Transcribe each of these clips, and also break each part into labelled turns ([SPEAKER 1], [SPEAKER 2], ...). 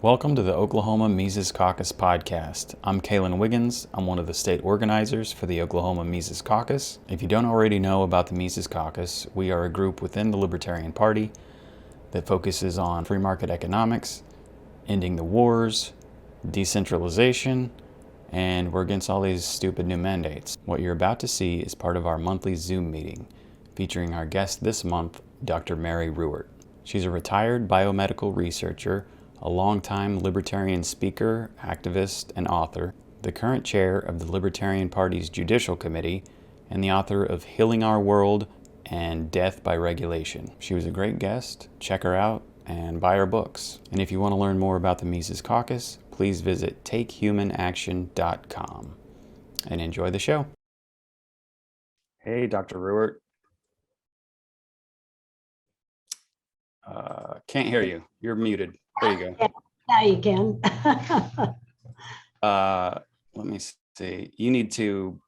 [SPEAKER 1] Welcome to the Oklahoma Mises Caucus podcast. I'm Kalen Wiggins. I'm one of the state organizers for the Oklahoma Mises Caucus. If you don't already know about the Mises Caucus, we are a group within the Libertarian Party that focuses on free market economics, ending the wars, decentralization, and we're against all these stupid new mandates. What you're about to see is part of our monthly Zoom meeting featuring our guest this month, Dr. Mary Ruwart. She's a retired biomedical researcher, a longtime libertarian speaker, activist, and author, the current chair of the Libertarian Party's Judicial Committee, and the author of Healing Our World and Death by Regulation. She was a great guest. Check her out and buy her books. And if you want to learn more about the Mises Caucus, please visit takehumanaction.com and enjoy the show. Hey, Dr. Ruwart. Can't hear you. You're muted. There you go.
[SPEAKER 2] Now you can.
[SPEAKER 1] Let me see. You need to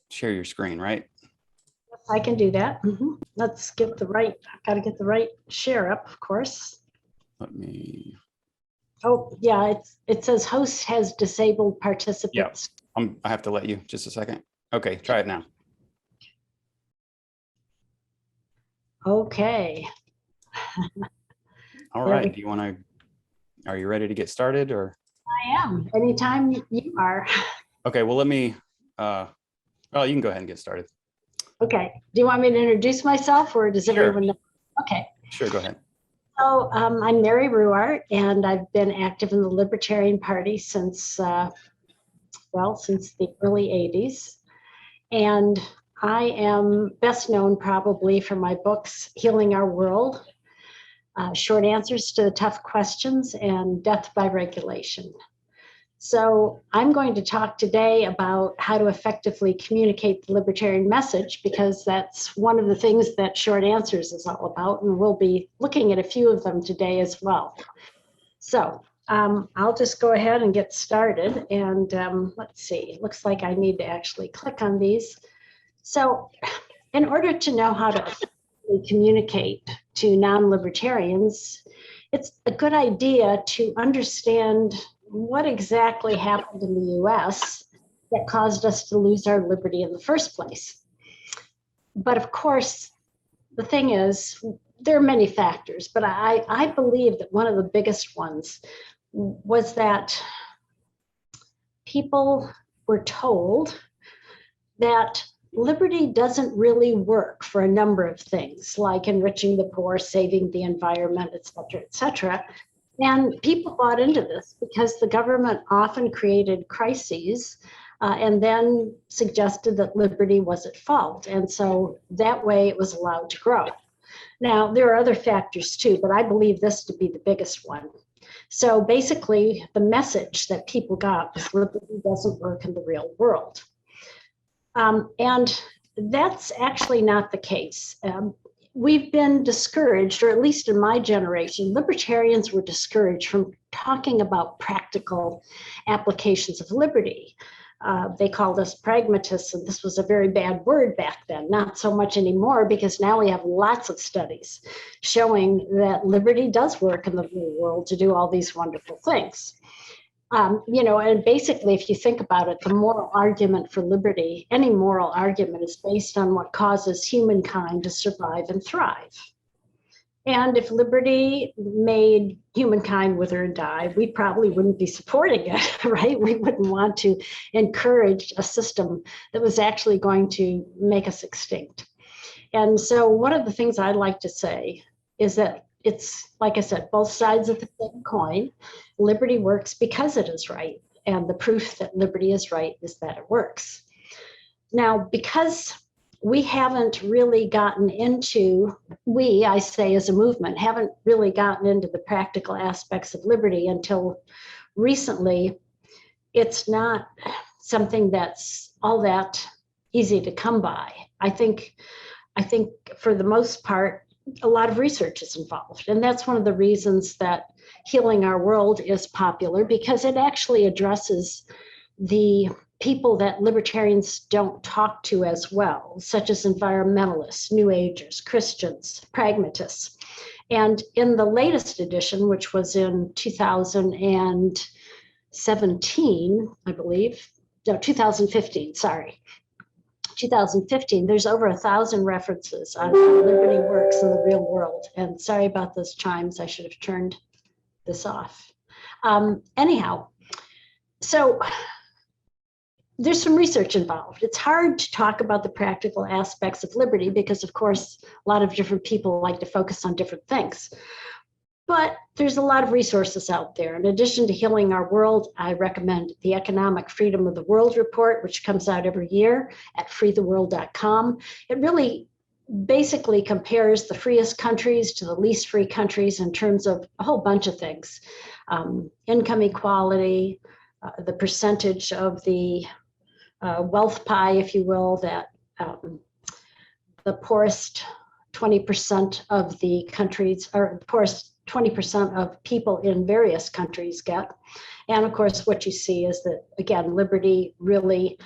[SPEAKER 1] share your screen, right?
[SPEAKER 2] I can do that. Let's get the right, I've got to get the right share up, of course.
[SPEAKER 1] Let me.
[SPEAKER 2] Oh, yeah, it says host has disabled participants.
[SPEAKER 1] Yeah, I have to let you just a second. Okay, try it now.
[SPEAKER 2] Okay.
[SPEAKER 1] All right. Are you ready to get started or?
[SPEAKER 2] I am. Anytime you are.
[SPEAKER 1] Okay, well, let me, well, you can go ahead and get started.
[SPEAKER 2] Okay. Do you want me to introduce myself or does everyone know? Okay.
[SPEAKER 1] Sure, go ahead.
[SPEAKER 2] So I'm Mary Ruwart, and I've been active in the Libertarian Party since, since the early 80s. And I am best known probably for my books, Healing Our World, Short Answers to the Tough Questions, and Death by Regulation. So I'm going to talk today about how to effectively communicate the libertarian message, because that's one of the things that Short Answers is all about, and we'll be looking at a few of them today as well. So I'll just go ahead and get started, and let's see, it looks like I need to actually click on these. So in order to know how to communicate to non-libertarians, it's a good idea to understand what exactly happened in the US that caused us to lose our liberty in the first place. But of course, the thing is, there are many factors, but I believe that one of the biggest ones was that people were told that liberty doesn't really work for a number of things, like enriching the poor, saving the environment, et cetera, et cetera. And people bought into this because the government often created crises and then suggested that liberty was at fault. And so that way it was allowed to grow. Now, there are other factors too, but I believe this to be the biggest one. So basically, the message that people got was liberty doesn't work in the real world. And that's actually not the case. We've been discouraged, or at least in my generation, libertarians were discouraged from talking about practical applications of liberty. They called us pragmatists, and this was a very bad word back then, not so much anymore, because now we have lots of studies showing that liberty does work in the real world to do all these wonderful things. And basically, if you think about it, the moral argument for liberty, any moral argument is based on what causes humankind to survive and thrive. And if liberty made humankind wither and die, we probably wouldn't be supporting it, right? We wouldn't want to encourage a system that was actually going to make us extinct. And so one of the things I'd like to say is that it's, like I said, both sides of the same coin. Liberty works because it is right. And the proof that liberty is right is that it works. Now, because we haven't really gotten into, I say as a movement, haven't really gotten into the practical aspects of liberty until recently, it's not something that's all that easy to come by. I think for the most part, a lot of research is involved. And that's one of the reasons that Healing Our World is popular, because it actually addresses the people that libertarians don't talk to as well, such as environmentalists, New Agers, Christians, pragmatists. And in the latest edition, which was in 2017, I believe, no, 2015, sorry. 2015, there's over 1,000 references on how liberty works in the real world. And sorry about those chimes, I should have turned this off. Anyhow, so there's some research involved. It's hard to talk about the practical aspects of liberty because, of course, a lot of different people like to focus on different things. But there's a lot of resources out there. In addition to Healing Our World, I recommend the Economic Freedom of the World report, which comes out every year at freetheworld.com. It really basically compares the freest countries to the least free countries in terms of a whole bunch of things. Income equality, the percentage of the wealth pie, if you will, that the poorest 20% of the countries, or the poorest 20% of people in various countries get. And of course, what you see is that, again, liberty really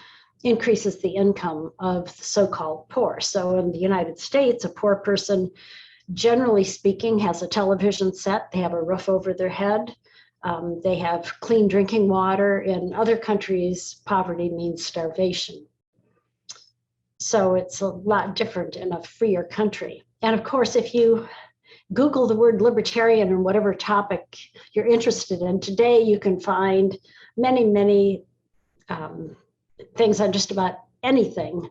[SPEAKER 2] increases the income of the so-called poor. So in the United States, a poor person, generally speaking, has a television set, they have a roof over their head, they have clean drinking water. In other countries, poverty means starvation. So it's a lot different in a freer country. And of course, if you Google the word libertarian and whatever topic you're interested in, today you can find many things on just about anything,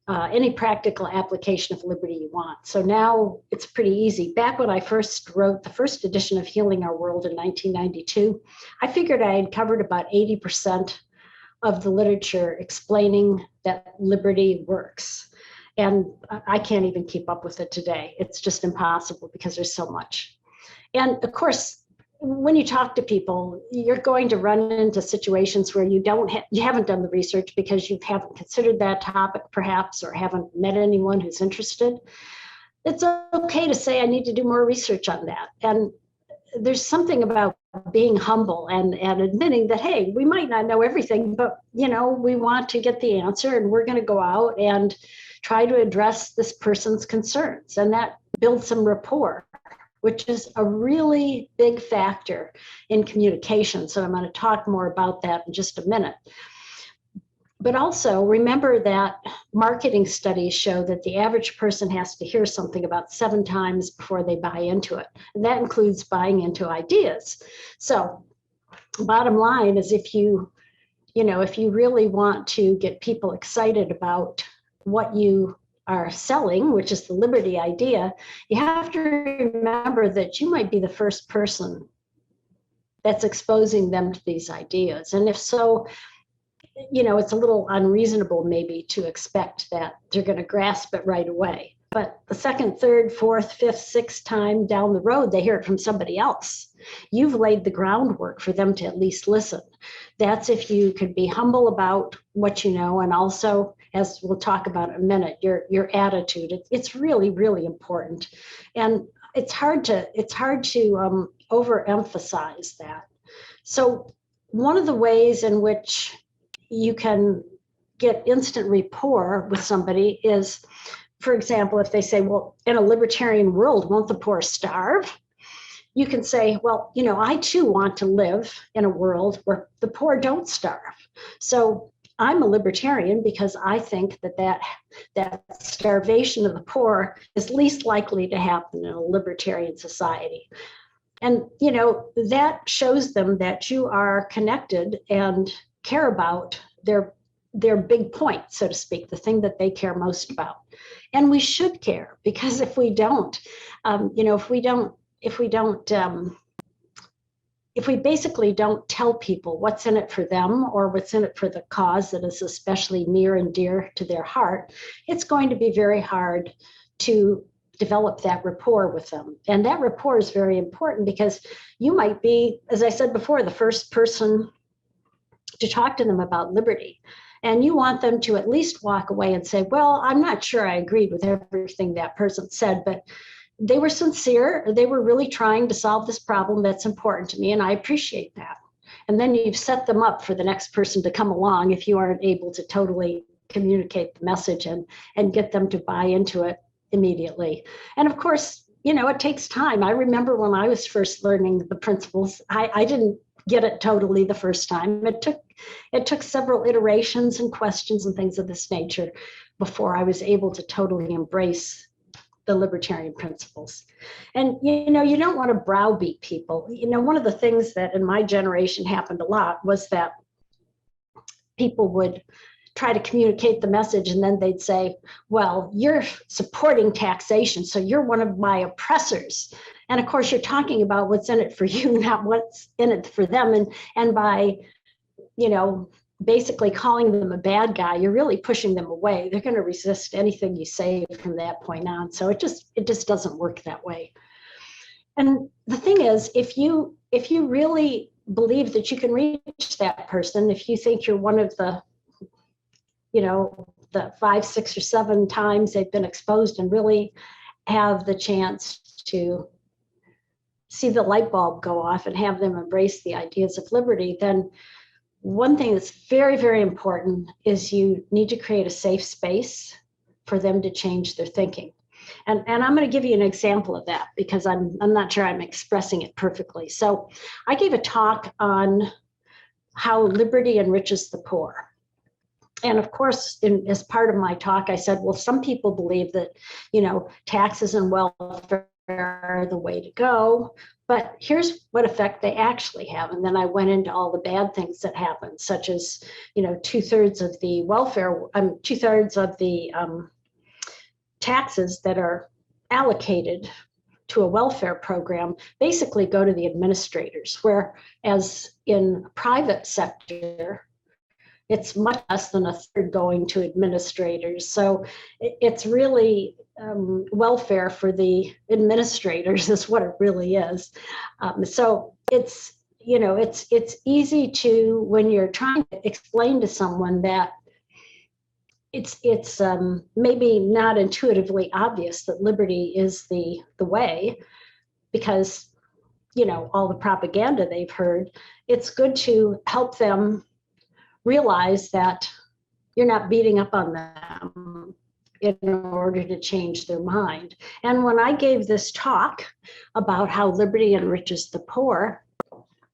[SPEAKER 2] any practical application of liberty you want. So now it's pretty easy. Back when I first wrote the first edition of Healing Our World in 1992, I figured I had covered about 80% of the literature explaining that liberty works. And I can't even keep up with it today. It's just impossible because there's so much. And of course, when you talk to people, you're going to run into situations where you haven't done the research because you haven't considered that topic perhaps, or haven't met anyone who's interested. It's okay to say, I need to do more research on that. And there's something about being humble and admitting that, hey, we might not know everything, but we want to get the answer, and we're going to go out and try to address this person's concerns. And that builds some rapport, which is a really big factor in communication. So I'm going to talk more about that in just a minute. But also remember that marketing studies show that the average person has to hear something about 7 times before they buy into it. And that includes buying into ideas. So bottom line is, if you really want to get people excited about what you are selling, which is the liberty idea, you have to remember that you might be the first person that's exposing them to these ideas. And if so, it's a little unreasonable maybe to expect that they're going to grasp it right away. But the second, third, fourth, fifth, sixth time down the road, they hear it from somebody else. You've laid the groundwork for them to at least listen. That's if you could be humble about what you know, and also, as we'll talk about in a minute, your attitude. It's really, really important. And it's hard to overemphasize that. So one of the ways in which you can get instant rapport with somebody is, for example, if they say, well, in a libertarian world, won't the poor starve? You can say, well, I too want to live in a world where the poor don't starve. So I'm a libertarian because I think that starvation of the poor is least likely to happen in a libertarian society. And, that shows them that you are connected and care about their big point, so to speak, the thing that they care most about. And we should care, because if we don't, if we basically don't tell people what's in it for them or what's in it for the cause that is especially near and dear to their heart, it's going to be very hard to develop that rapport with them. And that rapport is very important, because you might be, as I said before, the first person to talk to them about liberty. And you want them to at least walk away and say, well, I'm not sure I agreed with everything that person said, but they were sincere. They were really trying to solve this problem that's important to me, and I appreciate that. And then you've set them up for the next person to come along if you aren't able to totally communicate the message and get them to buy into it immediately. And of course, it takes time. I remember when I was first learning the principles, I didn't get it totally the first time. It took several iterations and questions and things of this nature before I was able to totally embrace the libertarian principles. And, you don't want to browbeat people. One of the things that in my generation happened a lot was that people would try to communicate the message and then they'd say, well, you're supporting taxation, so you're one of my oppressors. And of course, you're talking about what's in it for you, not what's in it for them. And by, basically calling them a bad guy, you're really pushing them away. They're going to resist anything you say from that point on. So it just doesn't work that way. And the thing is, if you really believe that you can reach that person, if you think you're one of the, the 5, 6, or 7 times they've been exposed and really have the chance to see the light bulb go off and have them embrace the ideas of liberty, then one thing that's very, very important is you need to create a safe space for them to change their thinking. And I'm going to give you an example of that because I'm not sure I'm expressing it perfectly. So I gave a talk on how liberty enriches the poor. And of course, as part of my talk, I said, well, some people believe that, taxes and welfare are the way to go, but here's what effect they actually have. And then I went into all the bad things that happen, such as, 2/3 of the welfare, 2/3 of the taxes that are allocated to a welfare program basically go to the administrators, whereas in private sector, it's much less than 1/3 going to administrators. So it's really welfare for the administrators is what it really is. So it's, it's easy to, when you're trying to explain to someone that it's maybe not intuitively obvious that liberty is the way, because, all the propaganda they've heard, it's good to help them realize that you're not beating up on them in order to change their mind. And when I gave this talk about how liberty enriches the poor,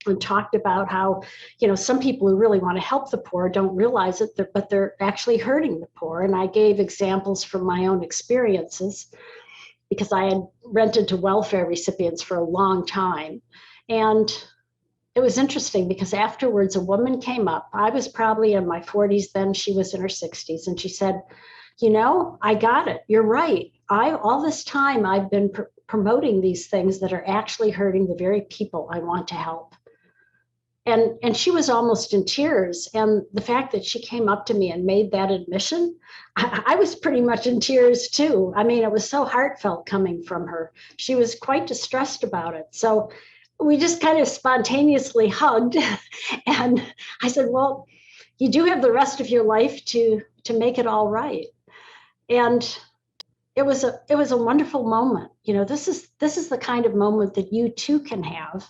[SPEAKER 2] and talked about how, some people who really want to help the poor don't realize it, but they're actually hurting the poor. And I gave examples from my own experiences because I had rented to welfare recipients for a long time. And it was interesting because afterwards a woman came up. I was probably in my 40s then, she was in her 60s, and she said, I got it. You're right. All this time I've been promoting these things that are actually hurting the very people I want to help. And she was almost in tears. And the fact that she came up to me and made that admission, I was pretty much in tears too. I mean, it was so heartfelt coming from her. She was quite distressed about it. So we just kind of spontaneously hugged. And I said, well, you do have the rest of your life to make it all right. And it was a wonderful moment. This is the kind of moment that you too can have,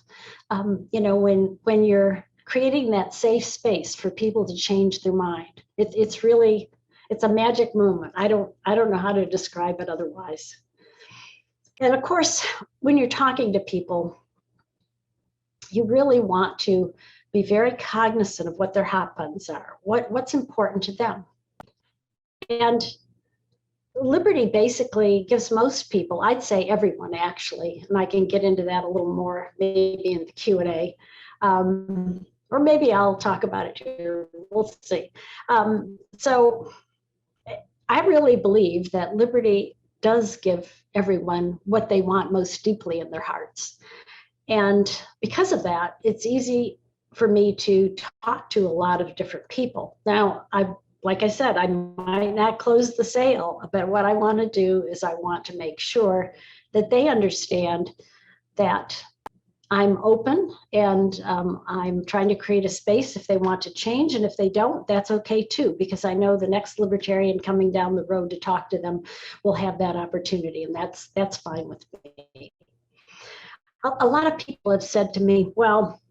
[SPEAKER 2] when you're creating that safe space for people to change their mind. It's a magic moment. I don't know how to describe it otherwise. And of course, when you're talking to people, you really want to be very cognizant of what their hot buttons are, what's important to them. And liberty basically gives most people, I'd say everyone actually, and I can get into that a little more maybe in the Q&A, or maybe I'll talk about it here, we'll see. So I really believe that liberty does give everyone what they want most deeply in their hearts. And because of that, it's easy for me to talk to a lot of different people. Now, like I said, I might not close the sale, but what I want to do is I want to make sure that they understand that I'm open and I'm trying to create a space if they want to change. And if they don't, that's okay too, because I know the next libertarian coming down the road to talk to them will have that opportunity, and that's fine with me. A lot of people have said to me, well,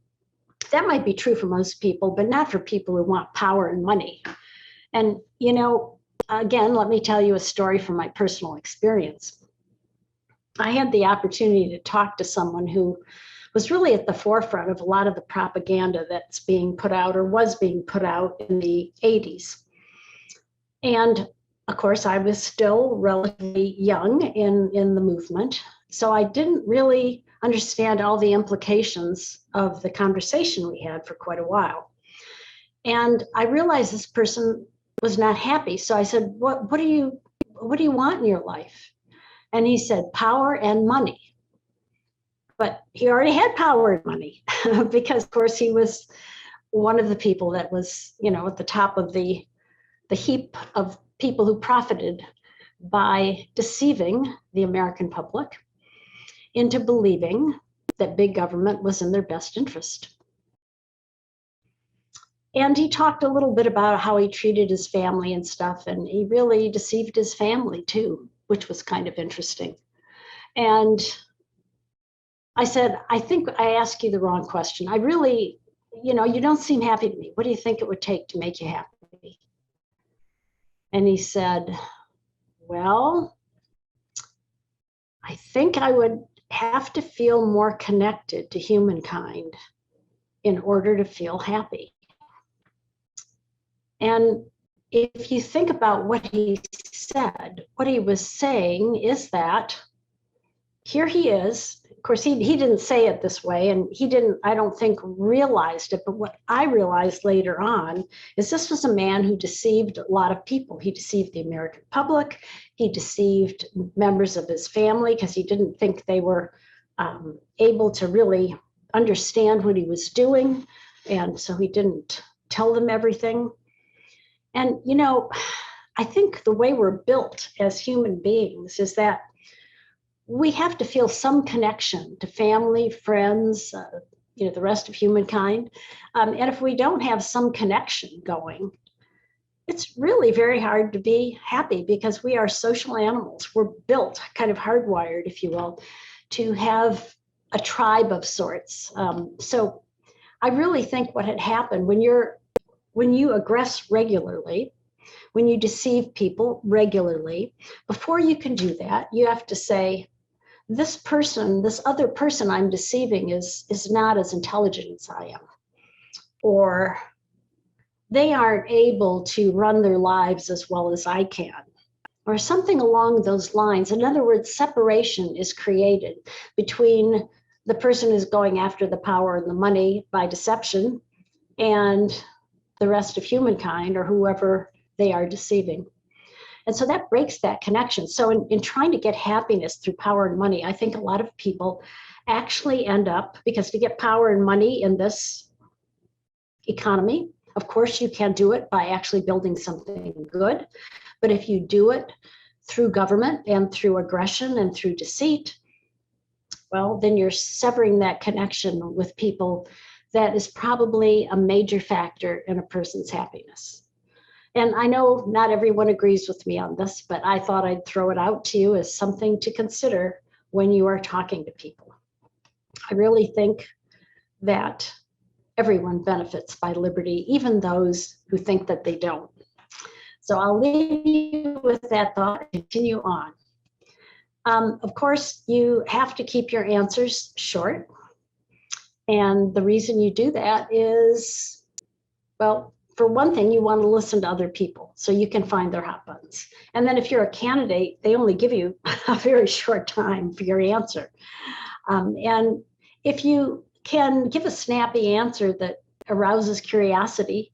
[SPEAKER 2] that might be true for most people, but not for people who want power and money. And, again, let me tell you a story from my personal experience. I had the opportunity to talk to someone who was really at the forefront of a lot of the propaganda that's being put out or was being put out in the 80s. And of course, I was still relatively young in the movement, so I didn't really understand all the implications of the conversation we had for quite a while. And I realized this person was not happy. So I said, what do you want in your life? And he said, power and money. But he already had power and money because, of course, he was one of the people that was, at the top of the heap of people who profited by deceiving the American public into believing that big government was in their best interest. And he talked a little bit about how he treated his family and stuff, and he really deceived his family too, which was kind of interesting. And I said, I think I asked you the wrong question. I really, you don't seem happy to me. What do you think it would take to make you happy? And he said, well, I think I would have to feel more connected to humankind in order to feel happy. And if you think about what he said, what he was saying is that here he is. Of course, he didn't say it this way, and he didn't, I don't think, realized it. But what I realized later on is this was a man who deceived a lot of people. He deceived the American public. He deceived members of his family because he didn't think they were able to really understand what he was doing. And so he didn't tell them everything. And, I think the way we're built as human beings is that we have to feel some connection to family, friends, the rest of humankind. And if we don't have some connection going, it's really very hard to be happy because we are social animals. We're built, kind of hardwired, if you will, to have a tribe of sorts. So I really think what had happened when you aggress regularly, when you deceive people regularly, before you can do that, you have to say, this other person I'm deceiving is not as intelligent as I am, or they aren't able to run their lives as well as I can, or something along those lines. In other words, separation is created between the person who's going after the power and the money by deception and the rest of humankind or whoever they are deceiving. And so that breaks that connection. So in trying to get happiness through power and money, I think a lot of people actually end up, because to get power and money in this economy, of course, you can do it by actually building something good. But if you do it through government and through aggression and through deceit, well, then you're severing that connection with people. That is probably a major factor in a person's happiness. And I know not everyone agrees with me on this, but I thought I'd throw it out to you as something to consider when you are talking to people. I really think that everyone benefits by liberty, even those who think that they don't. So I'll leave you with that thought and continue on. Of course, you have to keep your answers short. And the reason you do that is, well, for one thing, you want to listen to other people so you can find their hot buttons. And then if you're a candidate, they only give you a very short time for your answer. And if you can give a snappy answer that arouses curiosity,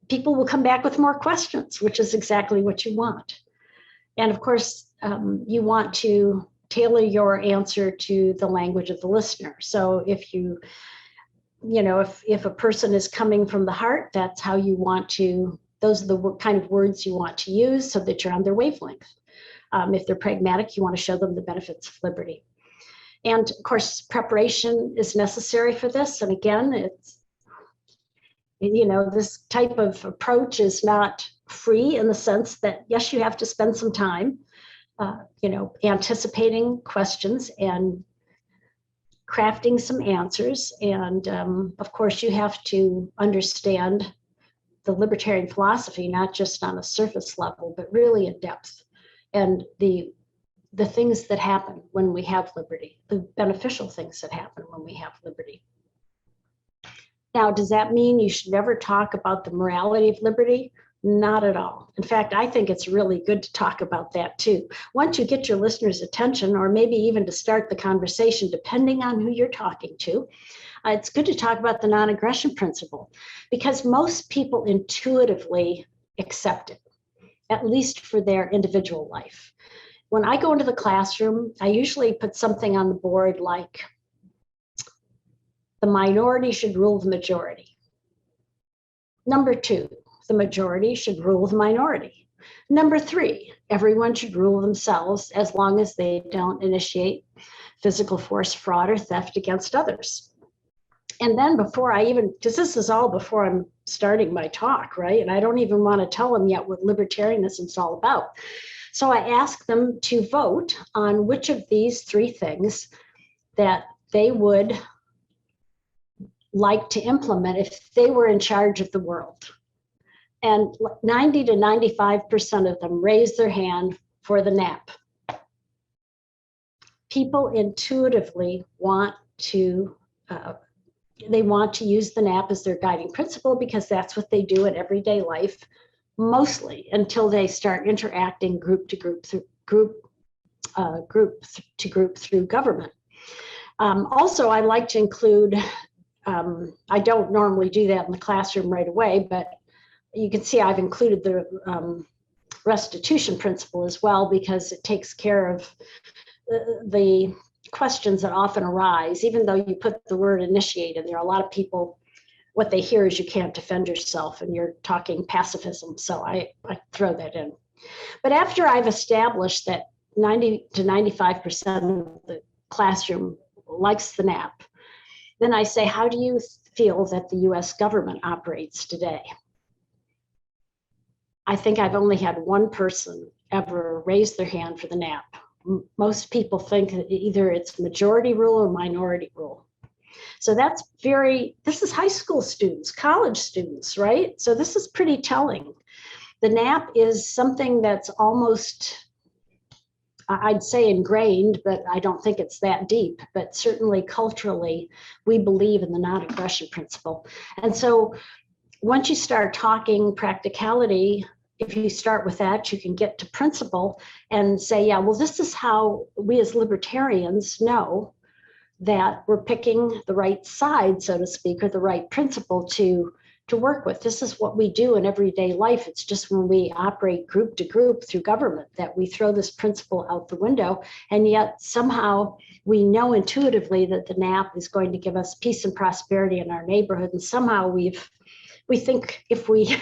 [SPEAKER 2] people will come back with more questions, which is exactly what you want. And of course, you want to tailor your answer to the language of the listener. So if if a person is coming from the heart, that's how you want to, those are the kind of words you want to use so that you're on their wavelength. If they're pragmatic, you want to show them the benefits of liberty. And of course, preparation is necessary for this. And again, it's, this type of approach is not free in the sense that, yes, you have to spend some time, anticipating questions and crafting some answers. And of course, you have to understand the libertarian philosophy, not just on a surface level, but really in depth. And the the things that happen when we have liberty, the beneficial things that happen when we have liberty. Now, does that mean you should never talk about the morality of liberty? Not at all. In fact, I think it's really good to talk about that too. Once you get your listeners' attention, or maybe even to start the conversation, depending on who you're talking to, it's good to talk about the non-aggression principle, because most people intuitively accept it, at least for their individual life. When I go into the classroom, I usually put something on the board like, the minority should rule the majority. Number 2, the majority should rule the minority. Number 3, everyone should rule themselves as long as they don't initiate physical force, fraud, or theft against others. And then before I even, because this is all before I'm starting my talk, right? And I don't even want to tell them yet what libertarianism is all about. So I ask them to vote on which of these 3 things that they would like to implement if they were in charge of the world. And 90 to 95% of them raise their hand for the nap. People intuitively want to, they want to use the nap as their guiding principle because that's what they do in everyday life, mostly until they start interacting group to group through government. Also, I like to include, I don't normally do that in the classroom right away, but you can see I've included the restitution principle as well, because it takes care of the questions that often arise. Even though you put the word initiate in there, a lot of people, what they hear is you can't defend yourself and you're talking pacifism. So I throw that in. But after I've established that 90 to 95% of the classroom likes the nap, then I say, how do you feel that the US government operates today? I think I've only had one person ever raise their hand for the nap. Most people think that either it's majority rule or minority rule. So that's this is high school students, college students, right? So this is pretty telling. The nap is something that's almost, I'd say ingrained, but I don't think it's that deep, but certainly culturally, we believe in the non-aggression principle. And so once you start talking practicality, if you start with that, you can get to principle and say, yeah, well, this is how we as libertarians know that we're picking the right side, so to speak, or the right principle to work with. This is what we do in everyday life. It's just when we operate group to group through government that we throw this principle out the window. And yet somehow we know intuitively that the nap is going to give us peace and prosperity in our neighborhood. And somehow we think if we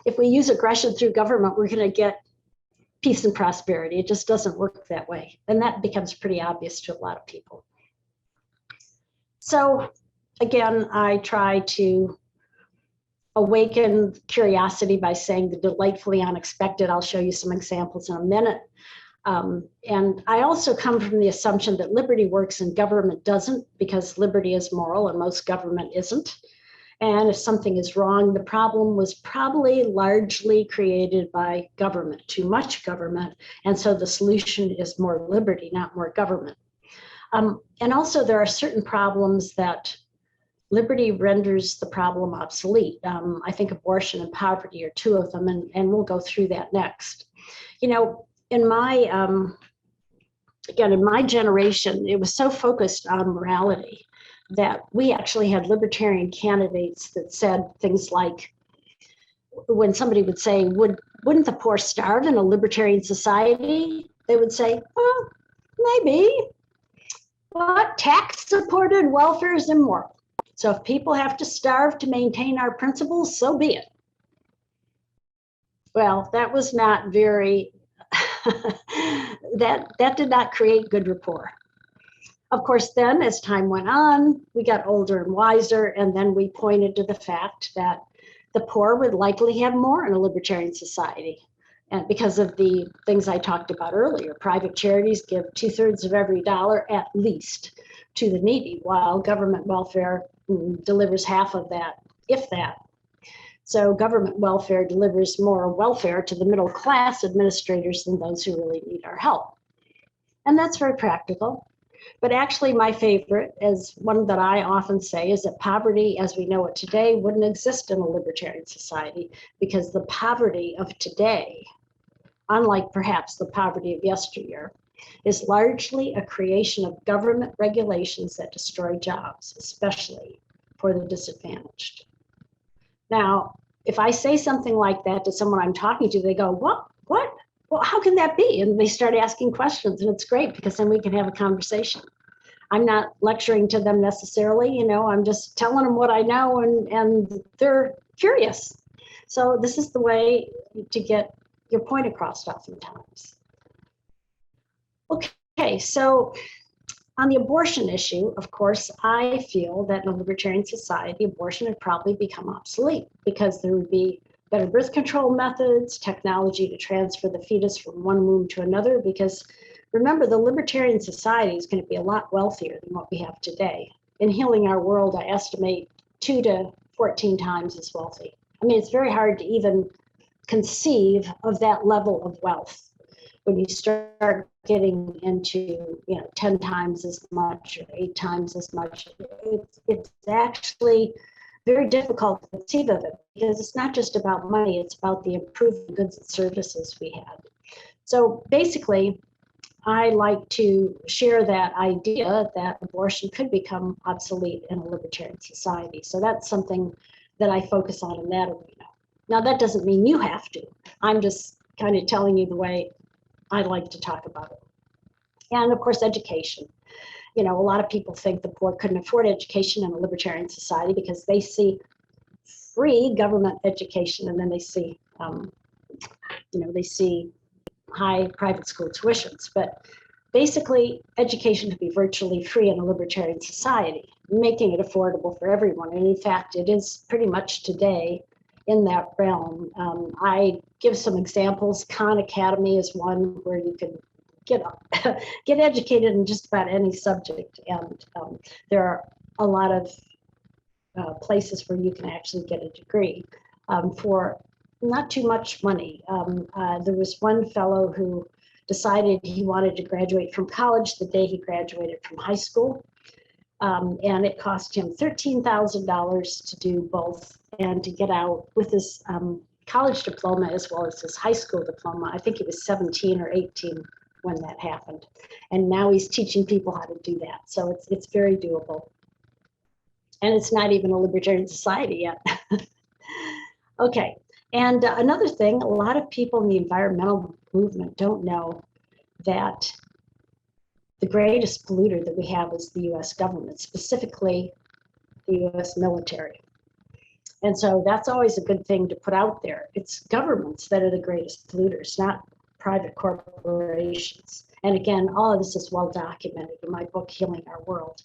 [SPEAKER 2] if we use aggression through government, we're going to get peace and prosperity. It just doesn't work that way. And that becomes pretty obvious to a lot of people. So again, I try to awaken curiosity by saying the delightfully unexpected. I'll show you some examples in a minute. And I also come from the assumption that liberty works and government doesn't, because liberty is moral and most government isn't. And if something is wrong, the problem was probably largely created by government, too much government. And so the solution is more liberty, not more government. And also there are certain problems that liberty renders the problem obsolete. I think abortion and poverty are 2 of them, and we'll go through that next. You know, in my, again, in my generation, it was so focused on morality that we actually had libertarian candidates that said things like, when somebody would say, wouldn't the poor starve in a libertarian society? They would say, well, maybe, but tax-supported welfare is immoral. So if people have to starve to maintain our principles, so be it. Well, that was not very, that did not create good rapport. Of course, then as time went on, we got older and wiser, and then we pointed to the fact that the poor would likely have more in a libertarian society. And because of the things I talked about earlier, private charities give 2/3 of every dollar at least to the needy, while government welfare delivers half of that, if that. So government welfare delivers more welfare to the middle class administrators than those who really need our help. And that's very practical. But actually, my favorite is one that I often say is that poverty as we know it today wouldn't exist in a libertarian society, because the poverty of today, unlike perhaps the poverty of yesteryear, is largely a creation of government regulations that destroy jobs, especially for the disadvantaged. Now, if I say something like that to someone I'm talking to, they go, what? Well, how can that be? And they start asking questions, and it's great because then we can have a conversation. I'm not lecturing to them necessarily, I'm just telling them what I know, and they're curious. So this is the way to get your point across oftentimes. Okay, so on the abortion issue, of course, I feel that in a libertarian society, abortion would probably become obsolete because there would be better birth control methods, technology to transfer the fetus from one womb to another, because remember, the libertarian society is going to be a lot wealthier than what we have today. In Healing Our World, I estimate 2 to 14 times as wealthy. I mean, it's very hard to even conceive of that level of wealth when you start getting into 10 times as much or 8 times as much. It's actually very difficult to conceive of it, because it's not just about money, it's about the improved goods and services we have. So basically, I like to share that idea that abortion could become obsolete in a libertarian society. So that's something that I focus on in that arena. Now, that doesn't mean you have to. I'm just kind of telling you the way I like to talk about it. And of course, education. A lot of people think the poor couldn't afford education in a libertarian society because they see free government education, and then they see, they see high private school tuitions. But basically, education could be virtually free in a libertarian society, making it affordable for everyone. And in fact, it is pretty much today in that realm. I give some examples. Khan Academy is one where you can get educated in just about any subject, and there are a lot of places where you can actually get a degree for not too much money. There was one fellow who decided he wanted to graduate from college the day he graduated from high school, and it cost him $13,000 to do both and to get out with his college diploma as well as his high school diploma. I think he was 17 or 18 when that happened, and now he's teaching people how to do that. So it's very doable, and it's not even a libertarian society yet. Okay, and another thing, a lot of people in the environmental movement don't know that the greatest polluter that we have is the U.S. government, specifically the U.S. military. And so that's always a good thing to put out there. It's governments that are the greatest polluters, not private corporations. And again, all of this is well documented in my book, Healing Our World,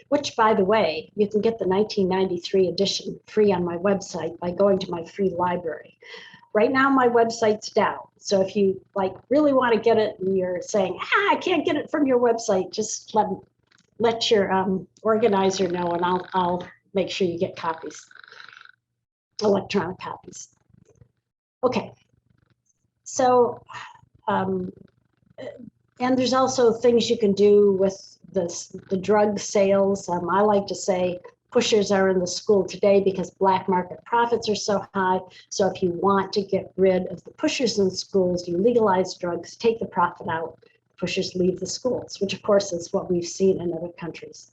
[SPEAKER 2] which, by the way, you can get the 1993 edition free on my website by going to my free library. Right now, my website's down. So if you really want to get it and you're saying, I can't get it from your website, just let your organizer know, and I'll make sure you get copies, electronic copies. Okay. So, and there's also things you can do with the drug sales. I like to say pushers are in the school today because black market profits are so high. So if you want to get rid of the pushers in schools, you legalize drugs, take the profit out, pushers leave the schools, which of course is what we've seen in other countries.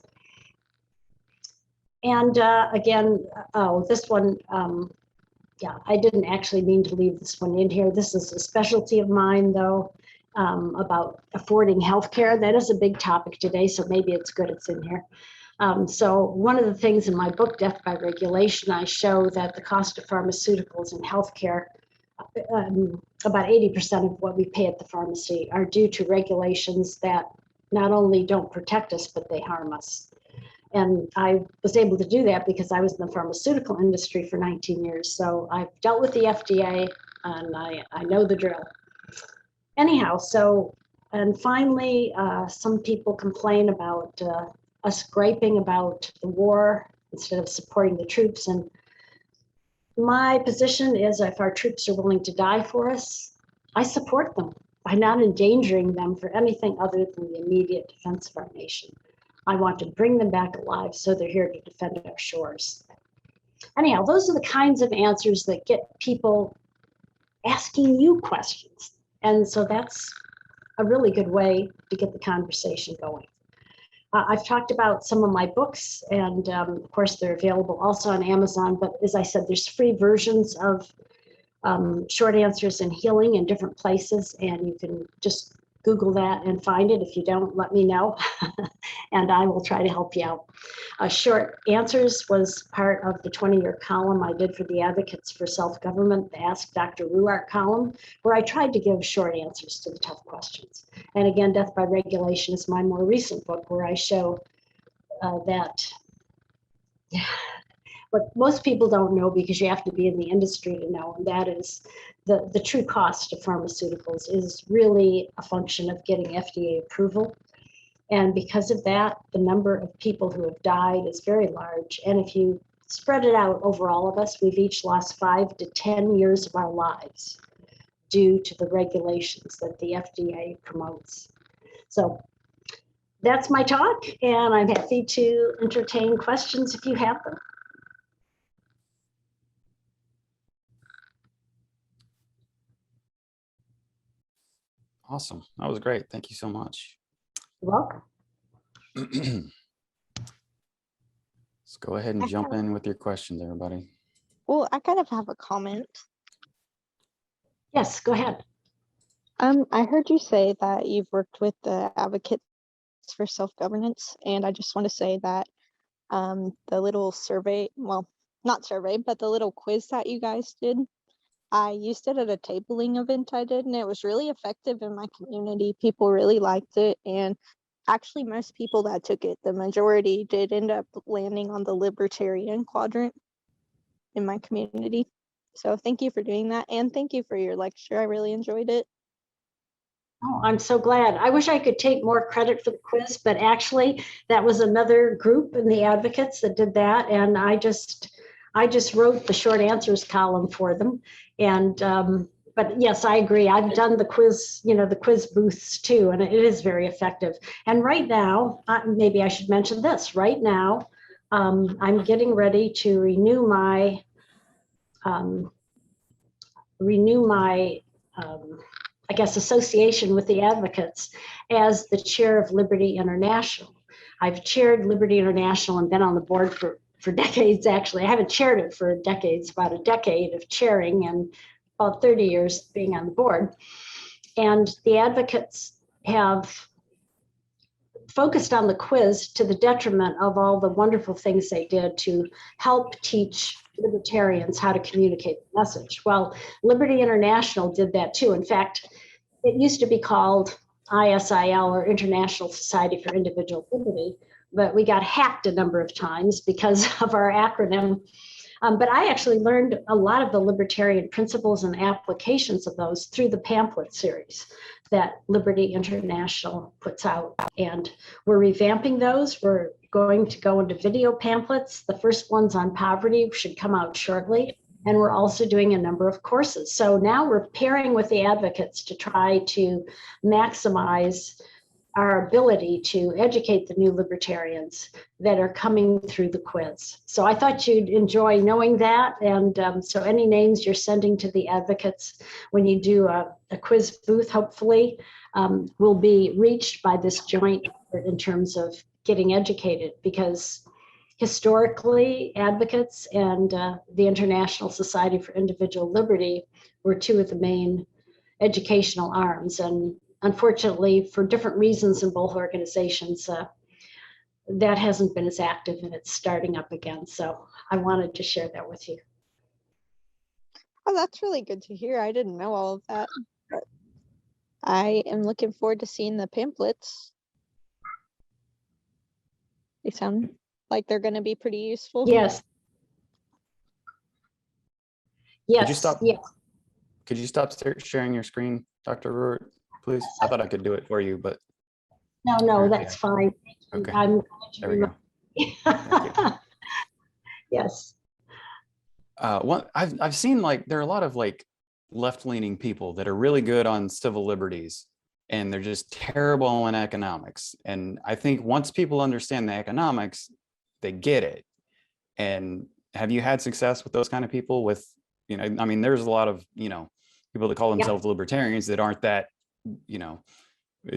[SPEAKER 2] And again, this one, yeah, I didn't actually mean to leave this one in here. This is a specialty of mine, though, about affording healthcare. That is a big topic today, so maybe it's good it's in here. So one of the things in my book, Death by Regulation, I show that the cost of pharmaceuticals and healthcare, about 80% of what we pay at the pharmacy are due to regulations that not only don't protect us, but they harm us. And I was able to do that because I was in the pharmaceutical industry for 19 years. So I've dealt with the FDA, and I know the drill. Anyhow, so, and finally, some people complain about us griping about the war instead of supporting the troops. And my position is, if our troops are willing to die for us, I support them. by not endangering them for anything other than the immediate defense of our nation. I want to bring them back alive so they're here to defend our shores. Anyhow, those are the kinds of answers that get people asking you questions. And so that's a really good way to get the conversation going. I've talked about some of my books, and of course they're available also on Amazon, but as I said, there's free versions of Short Answers in Healing in different places, and you can just Google that and find it. If you don't, let me know, and I will try to help you out. Short Answers was part of the 20-year column I did for the Advocates for Self-Government, the Ask Dr. Ruwart column, where I tried to give short answers to the tough questions. And again, Death by Regulation is my more recent book, where I show that what most people don't know, because you have to be in the industry to know, and that is the true cost of pharmaceuticals is really a function of getting FDA approval. And because of that, the number of people who have died is very large. And if you spread it out over all of us, we've each lost 5 to 10 years of our lives due to the regulations that the FDA promotes. So that's my talk, and I'm happy to entertain questions if you have them.
[SPEAKER 1] Awesome. That was great. Thank you so much.
[SPEAKER 2] You're welcome.
[SPEAKER 1] Let's go ahead and jump in with your questions, everybody.
[SPEAKER 3] Well, I kind of have a comment.
[SPEAKER 2] Yes, go ahead.
[SPEAKER 3] I heard you say that you've worked with the Advocates for Self-Governance, and I just want to say that the little survey, well, not survey, but the little quiz that you guys did, I used it at a tabling event I did, and it was really effective in my community. People really liked it, and actually most people that took it, the majority did end up landing on the libertarian quadrant in my community. So thank you for doing that, and thank you for your lecture. I really enjoyed it.
[SPEAKER 2] Oh, I'm so glad. I wish I could take more credit for the quiz, but actually that was another group in the Advocates that did that, and I just wrote the short answers column for them. And but yes, I agree. I've done the quiz, the quiz booths too, and it is very effective. And right now, maybe I should mention this. Right now, I'm getting ready to renew my I guess, association with the Advocates as the chair of Liberty International. I've chaired Liberty International and been on the board for decades, actually. I haven't chaired it for decades, about a decade of chairing and about 30 years being on the board. And the Advocates have focused on the quiz to the detriment of all the wonderful things they did to help teach libertarians how to communicate the message. Well, Liberty International did that too. In fact, it used to be called ISIL, or International Society for Individual Liberty, but we got hacked a number of times because of our acronym. But I actually learned a lot of the libertarian principles and applications of those through the pamphlet series that Liberty International puts out. And we're revamping those. We're going to go into video pamphlets. The first ones on poverty should come out shortly. And we're also doing a number of courses. So now we're pairing with the Advocates to try to maximize our ability to educate the new libertarians that are coming through the quiz. So I thought you'd enjoy knowing that. And so any names you're sending to the Advocates when you do a quiz booth, hopefully will be reached by this joint effort in terms of getting educated, because historically, Advocates and the International Society for Individual Liberty were two of the main educational arms. And unfortunately, for different reasons in both organizations, that hasn't been as active, and it's starting up again. So I wanted to share that with you.
[SPEAKER 3] Oh, that's really good to hear. I didn't know all of that. But I am looking forward to seeing the pamphlets. They sound like they're going to be pretty useful.
[SPEAKER 2] Yes. Yes.
[SPEAKER 1] Could you stop?
[SPEAKER 2] Yes.
[SPEAKER 1] Could you stop sharing your screen, Dr. Ruwart, please? I thought I could do it for you, but
[SPEAKER 2] No, that's fine.
[SPEAKER 1] Okay.
[SPEAKER 2] I'm
[SPEAKER 1] there we go.
[SPEAKER 2] Yes.
[SPEAKER 1] I've seen, like, there are a lot of, like, left-leaning people that are really good on civil liberties, and they're just terrible in economics. And I think once people understand the economics, they get it. And have you had success with those kind of people? With, you know, I mean, there's a lot of, you know, people that call themselves libertarians that aren't that, you know,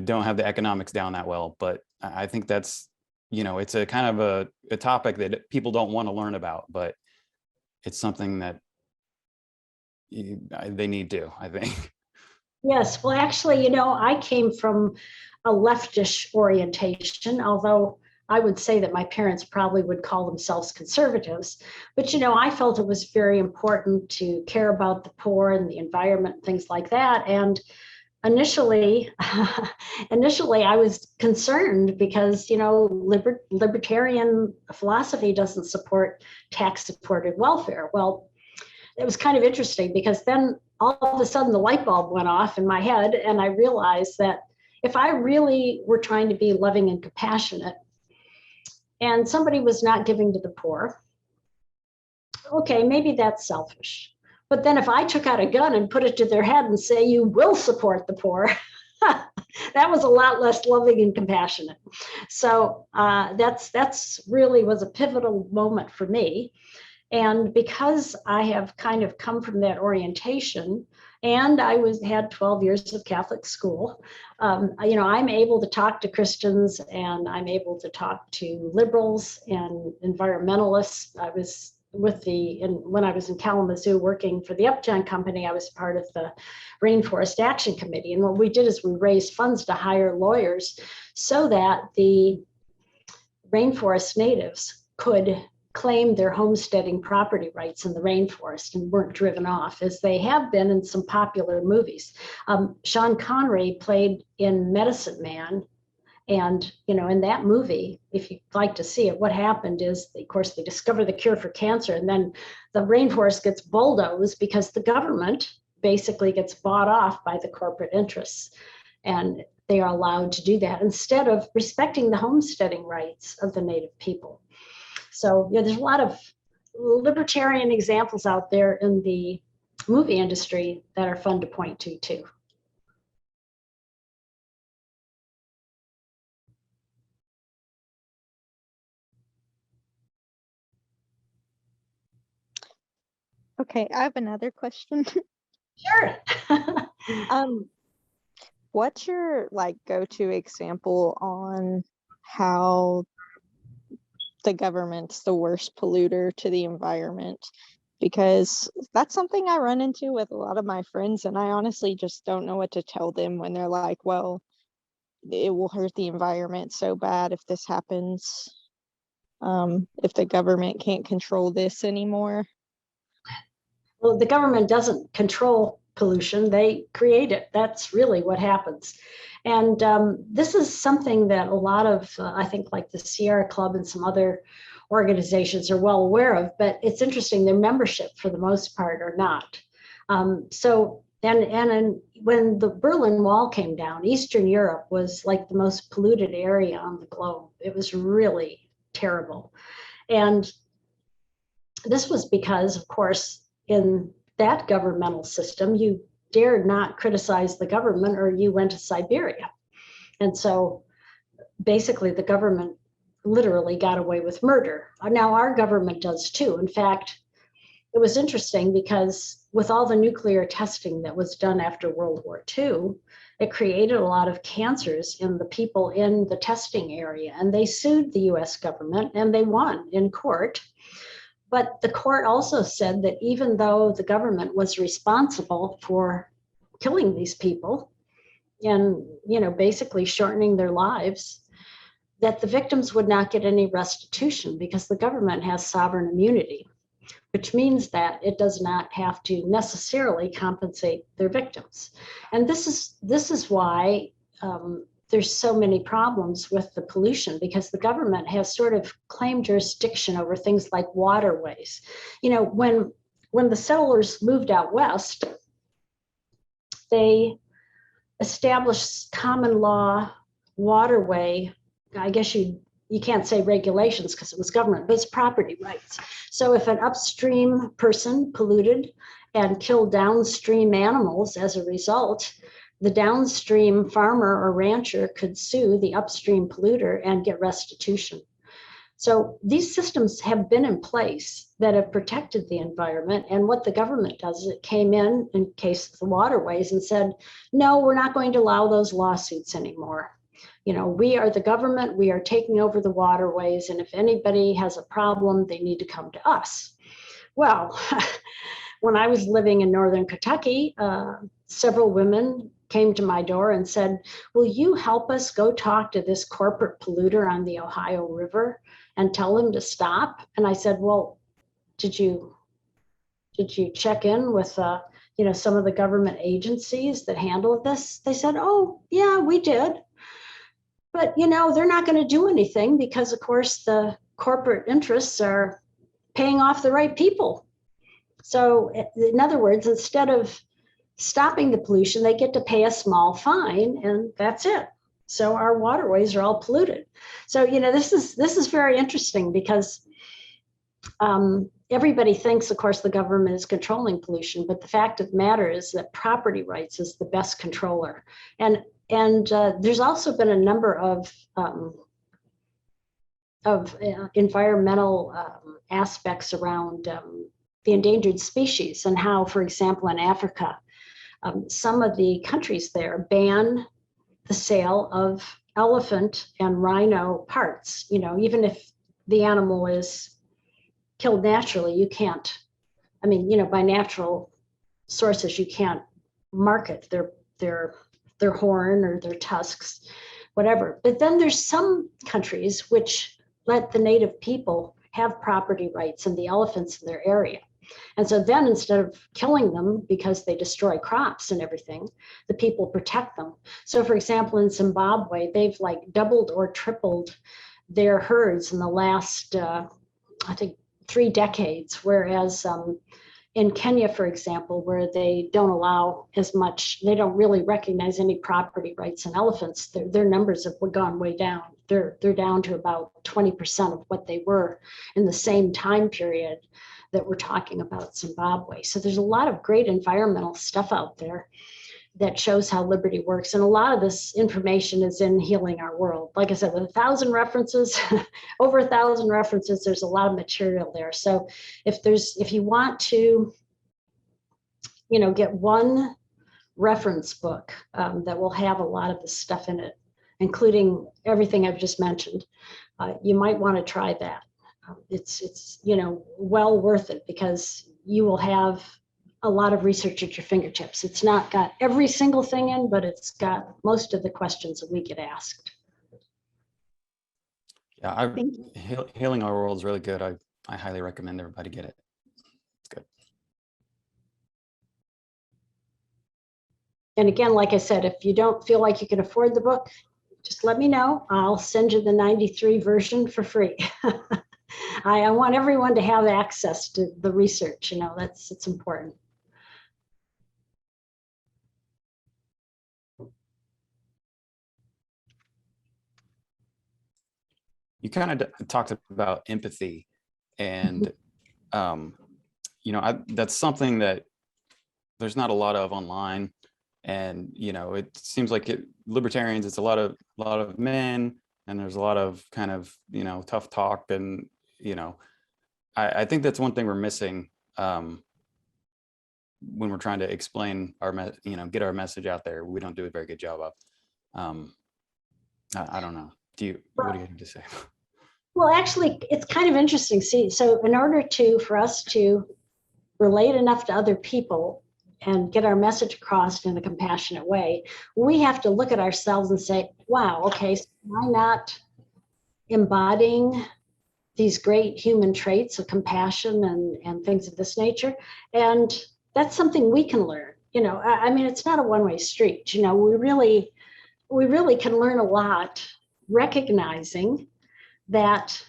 [SPEAKER 1] don't have the economics down that well. But I think that's, you know, it's a kind of a topic that people don't want to learn about, but it's something that they need to, I think.
[SPEAKER 2] Yes, well, actually, you know, I came from a leftish orientation, although I would say that my parents probably would call themselves conservatives. But, you know, I felt it was very important to care about the poor and the environment, and things like that. And initially, I was concerned because, you know, libertarian philosophy doesn't support tax-supported welfare. Well, it was kind of interesting because then all of a sudden the light bulb went off in my head, and I realized that if I really were trying to be loving and compassionate, and somebody was not giving to the poor, okay, maybe that's selfish. But then if I took out a gun and put it to their head and say, you will support the poor, that was a lot less loving and compassionate. So that's really was a pivotal moment for me. And because I have kind of come from that orientation, and I had 12 years of Catholic school, you know, I'm able to talk to Christians, and I'm able to talk to liberals and environmentalists. I was when I was in Kalamazoo working for the Upjohn Company, I was part of the Rainforest Action Committee. And what we did is we raised funds to hire lawyers so that the rainforest natives could claim their homesteading property rights in the rainforest and weren't driven off, as they have been in some popular movies. Sean Connery played in Medicine Man. And, you know, in that movie, if you'd like to see it, what happened is, of course, they discover the cure for cancer, and then the rainforest gets bulldozed because the government basically gets bought off by the corporate interests. And they are allowed to do that instead of respecting the homesteading rights of the native people. So, yeah, there's a lot of libertarian examples out there in the movie industry that are fun to point to, too.
[SPEAKER 3] Okay, I have another question.
[SPEAKER 2] Sure.
[SPEAKER 3] What's your go-to example on how the government's the worst polluter to the environment? Because that's something I run into with a lot of my friends, and I honestly just don't know what to tell them when they're like, well, it will hurt the environment so bad if this happens, if the government can't control this anymore.
[SPEAKER 2] Well, the government doesn't control pollution, they create it. That's really what happens. And this is something that a lot of, I think, like the Sierra Club and some other organizations are well aware of, but it's interesting, their membership for the most part are not. When the Berlin Wall came down, Eastern Europe was like the most polluted area on the globe. It was really terrible. And this was because, of course, in that governmental system, you dared not criticize the government or you went to Siberia. And so basically the government literally got away with murder. Now our government does too. In fact, it was interesting because with all the nuclear testing that was done after World War II, it created a lot of cancers in the people in the testing area. And they sued the US government and they won in court. But the court also said that even though the government was responsible for killing these people and, you know, basically shortening their lives, that the victims would not get any restitution because the government has sovereign immunity, which means that it does not have to necessarily compensate their victims. And this is why there's so many problems with the pollution, because the government has sort of claimed jurisdiction over things like waterways. You know, when the settlers moved out west, they established common law waterway, I guess you can't say regulations because it was government, but it's property rights. So if an upstream person polluted and kill downstream animals as a result, the downstream farmer or rancher could sue the upstream polluter and get restitution. So these systems have been in place that have protected the environment. And what the government does is it came in case of the waterways and said, no, we're not going to allow those lawsuits anymore. You know, we are the government, we are taking over the waterways. And if anybody has a problem, they need to come to us. Well, when I was living in Northern Kentucky, several women came to my door and said, will you help us go talk to this corporate polluter on the Ohio River and tell him to stop? And I said, well, did you check in with you know, some of the government agencies that handle this? They said, oh yeah, we did. But you know, they're not going to do anything because of course the corporate interests are paying off the right people. So in other words, instead of stopping the pollution, they get to pay a small fine and that's it. So our waterways are all polluted. So, you know, this is very interesting because everybody thinks, of course, the government is controlling pollution, but the fact of the matter is that property rights is the best controller. And there's also been a number of environmental aspects around the endangered species and how, for example, in Africa, some of the countries there ban the sale of elephant and rhino parts. You know, even if the animal is killed naturally, you can't, I mean, you know, by natural sources, you can't market their horn or their tusks, whatever. But then there's some countries which let the native people have property rights in the elephants in their area. And so then instead of killing them because they destroy crops and everything, the people protect them. So for example, in Zimbabwe, they've like doubled or tripled their herds in the last, I think, 3 decades. Whereas in Kenya, for example, where they don't allow as much, they don't really recognize any property rights in elephants, their numbers have gone way down. They're down to about 20% of what they were in the same time period that we're talking about Zimbabwe. So there's a lot of great environmental stuff out there that shows how liberty works. And a lot of this information is in Healing Our World. Like I said, with 1,000 references, over 1,000 references, there's a lot of material there. So if you want to, you know, get one reference book that will have a lot of the stuff in it, including everything I've just mentioned, you might want to try that. It's you know, well worth it because you will have a lot of research at your fingertips. It's not got every single thing in, but it's got most of the questions that we get asked.
[SPEAKER 1] Yeah, Healing Our World is really good. I highly recommend everybody get it. It's good.
[SPEAKER 2] And again, like I said, if you don't feel like you can afford the book, just let me know. I'll send you the 93 version for free. I want everyone to have access to the research, you know, it's important.
[SPEAKER 1] You kind of talked about empathy and, you know, that's something that there's not a lot of online. And, you know, it seems like libertarians, it's a lot of men, and there's a lot of kind of, you know, tough talk. And, you know, I think that's one thing we're missing when we're trying to explain you know, get our message out there. We don't do a very good job of. I don't know. What do you have to say?
[SPEAKER 2] Well, actually, it's kind of interesting. See, so in order for us to relate enough to other people and get our message across in a compassionate way, we have to look at ourselves and say, wow, okay, so am I not embodying these great human traits of compassion and things of this nature? And that's something we can learn. You know, I mean, it's not a one-way street. You know, we really can learn a lot recognizing that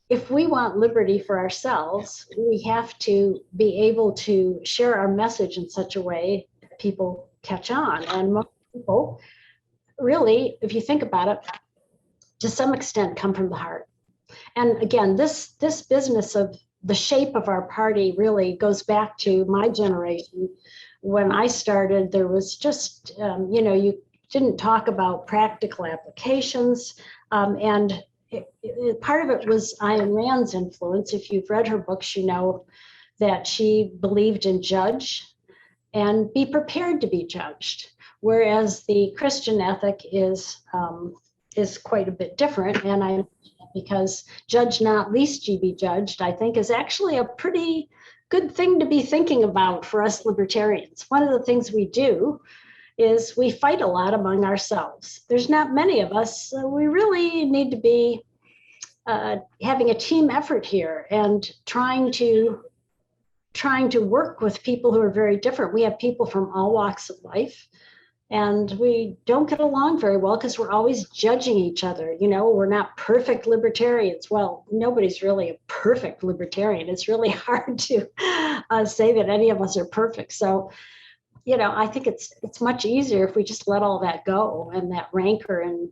[SPEAKER 2] if we want liberty for ourselves, we have to be able to share our message in such a way that people catch on. And most people really, if you think about it, to some extent come from the heart. And again, this business of the shape of our party really goes back to my generation. When I started, there was just, you didn't talk about practical applications. And part of it was Ayn Rand's influence. If you've read her books, you know that she believed in judge and be prepared to be judged. Whereas the Christian ethic is quite a bit different. And because judge not lest ye be judged, I think is actually a pretty good thing to be thinking about for us libertarians. One of the things we do is we fight a lot among ourselves. There's not many of us. So we really need to be having a team effort here and trying to work with people who are very different. We have people from all walks of life, and we don't get along very well because we're always judging each other. We're not perfect libertarians. Well, nobody's really a perfect libertarian. It's really hard to say that any of us are perfect. So, I think it's much easier if we just let all that go and that rancor and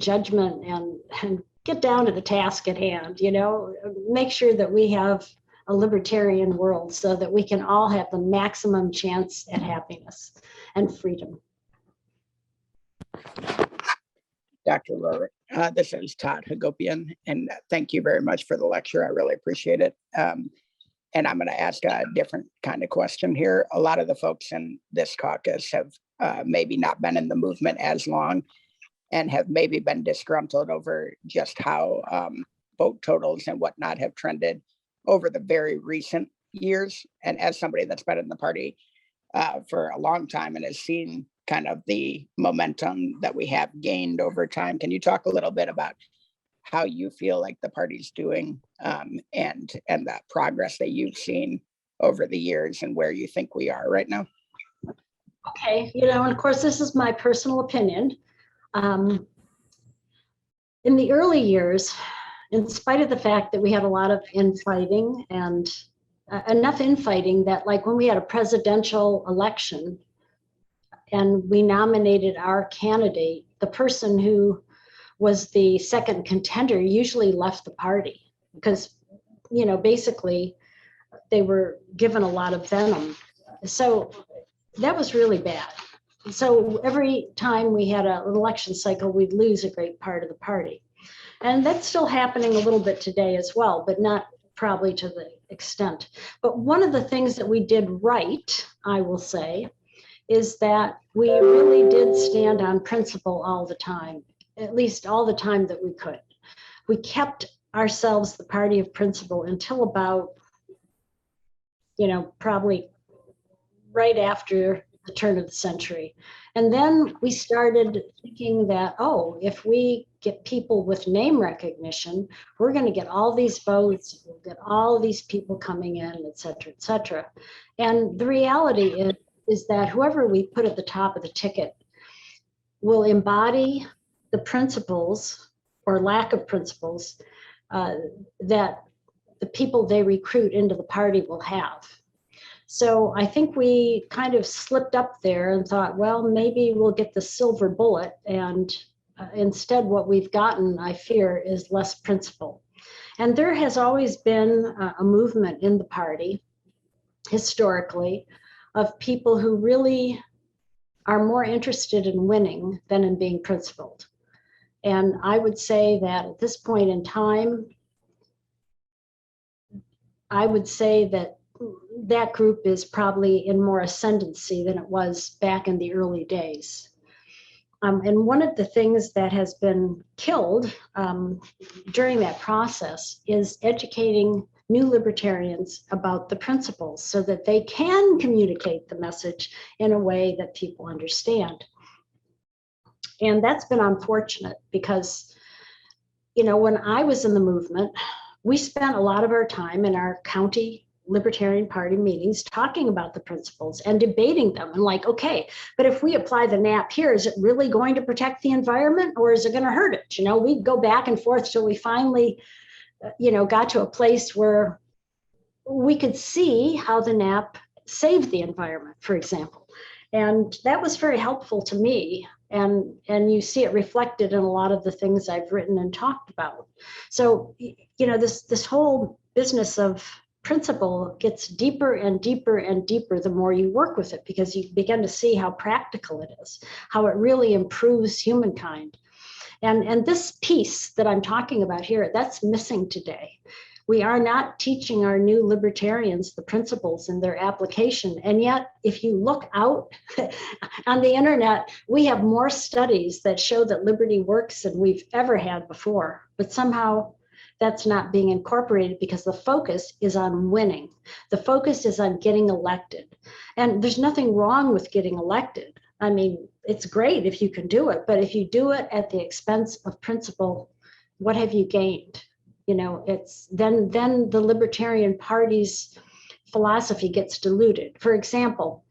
[SPEAKER 2] judgment and get down to the task at hand, make sure that we have a libertarian world so that we can all have the maximum chance at happiness and freedom.
[SPEAKER 4] Dr. Ruwart, this is Todd Hagopian, and thank you very much for the lecture. I really appreciate it. And I'm going to ask a different kind of question here. A lot of the folks in this caucus have maybe not been in the movement as long and have maybe been disgruntled over just how vote totals and whatnot have trended over the very recent years. And as somebody that's been in the party for a long time and has seen kind of the momentum that we have gained over time, can you talk a little bit about how you feel like the party's doing and that progress that you've seen over the years and where you think we are right now?
[SPEAKER 2] Okay, and of course, this is my personal opinion. In the early years, in spite of the fact that we had a lot of infighting and enough infighting that, like, when we had a presidential election and we nominated our candidate, the person who was the second contender usually left the party because, basically they were given a lot of venom. So that was really bad. So every time we had an election cycle, we'd lose a great part of the party. And that's still happening a little bit today as well, but not probably to the extent. But one of the things that we did right, I will say, is that we really did stand on principle all the time, at least all the time that we could. We kept ourselves the party of principle until about, probably right after the turn of the century. And then we started thinking that, if we get people with name recognition, we're going to get all these votes, we'll get all these people coming in, et cetera, et cetera. And the reality is that whoever we put at the top of the ticket will embody the principles or lack of principles that the people they recruit into the party will have. So I think we kind of slipped up there and thought, well, maybe we'll get the silver bullet. And instead, what we've gotten, I fear, is less principle. And there has always been a movement in the party, historically, of people who really are more interested in winning than in being principled. And I would say that at this point in time, I would say that that group is probably in more ascendancy than it was back in the early days. And one of the things that has been killed during that process is educating new libertarians about the principles so that they can communicate the message in a way that people understand. And that's been unfortunate because, when I was in the movement, we spent a lot of our time in our county Libertarian Party meetings talking about the principles and debating them and like, okay, but if we apply the NAP here, is it really going to protect the environment or is it going to hurt it? We'd go back and forth till we finally, got to a place where we could see how the NAP saved the environment, for example. And that was very helpful to me. And you see it reflected in a lot of the things I've written and talked about. So, this whole business of principle gets deeper and deeper and deeper the more you work with it, because you begin to see how practical it is, how it really improves humankind. And this piece that I'm talking about here, that's missing today. We are not teaching our new libertarians the principles and their application. And yet, if you look out on the internet, we have more studies that show that liberty works than we've ever had before. But somehow that's not being incorporated because the focus is on winning. The focus is on getting elected. And there's nothing wrong with getting elected. I mean, it's great if you can do it, but if you do it at the expense of principle, what have you gained? You know, it's then the Libertarian Party's philosophy gets diluted. For example,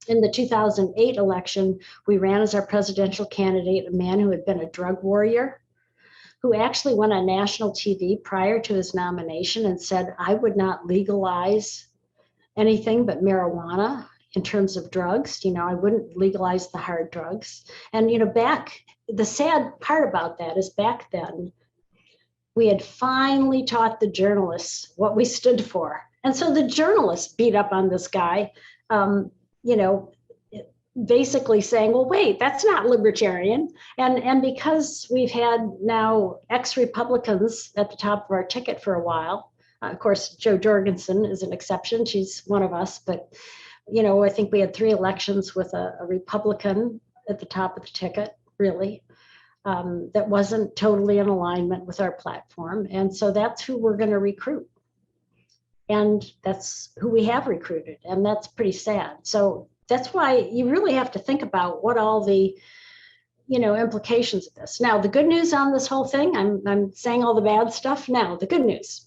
[SPEAKER 2] in the 2008 election, we ran as our presidential candidate a man who had been a drug warrior, who actually went on national TV prior to his nomination and said, I would not legalize anything but marijuana in terms of drugs. You know, I wouldn't legalize the hard drugs. And, you know, the sad part about that is back then, we had finally taught the journalists what we stood for. And so the journalists beat up on this guy, you know, basically saying, well, wait, that's not libertarian. And because we've had now ex-Republicans at the top of our ticket for a while, of course, Jo Jorgensen is an exception. She's one of us, but, you know, I think we had 3 elections with a Republican at the top of the ticket, really. That wasn't totally in alignment with our platform. And so that's who we're going to recruit. And that's who we have recruited. And that's pretty sad. So that's why you really have to think about what all the, you know, implications of this. Now, the good news on this whole thing, I'm saying all the bad stuff. Now, the good news,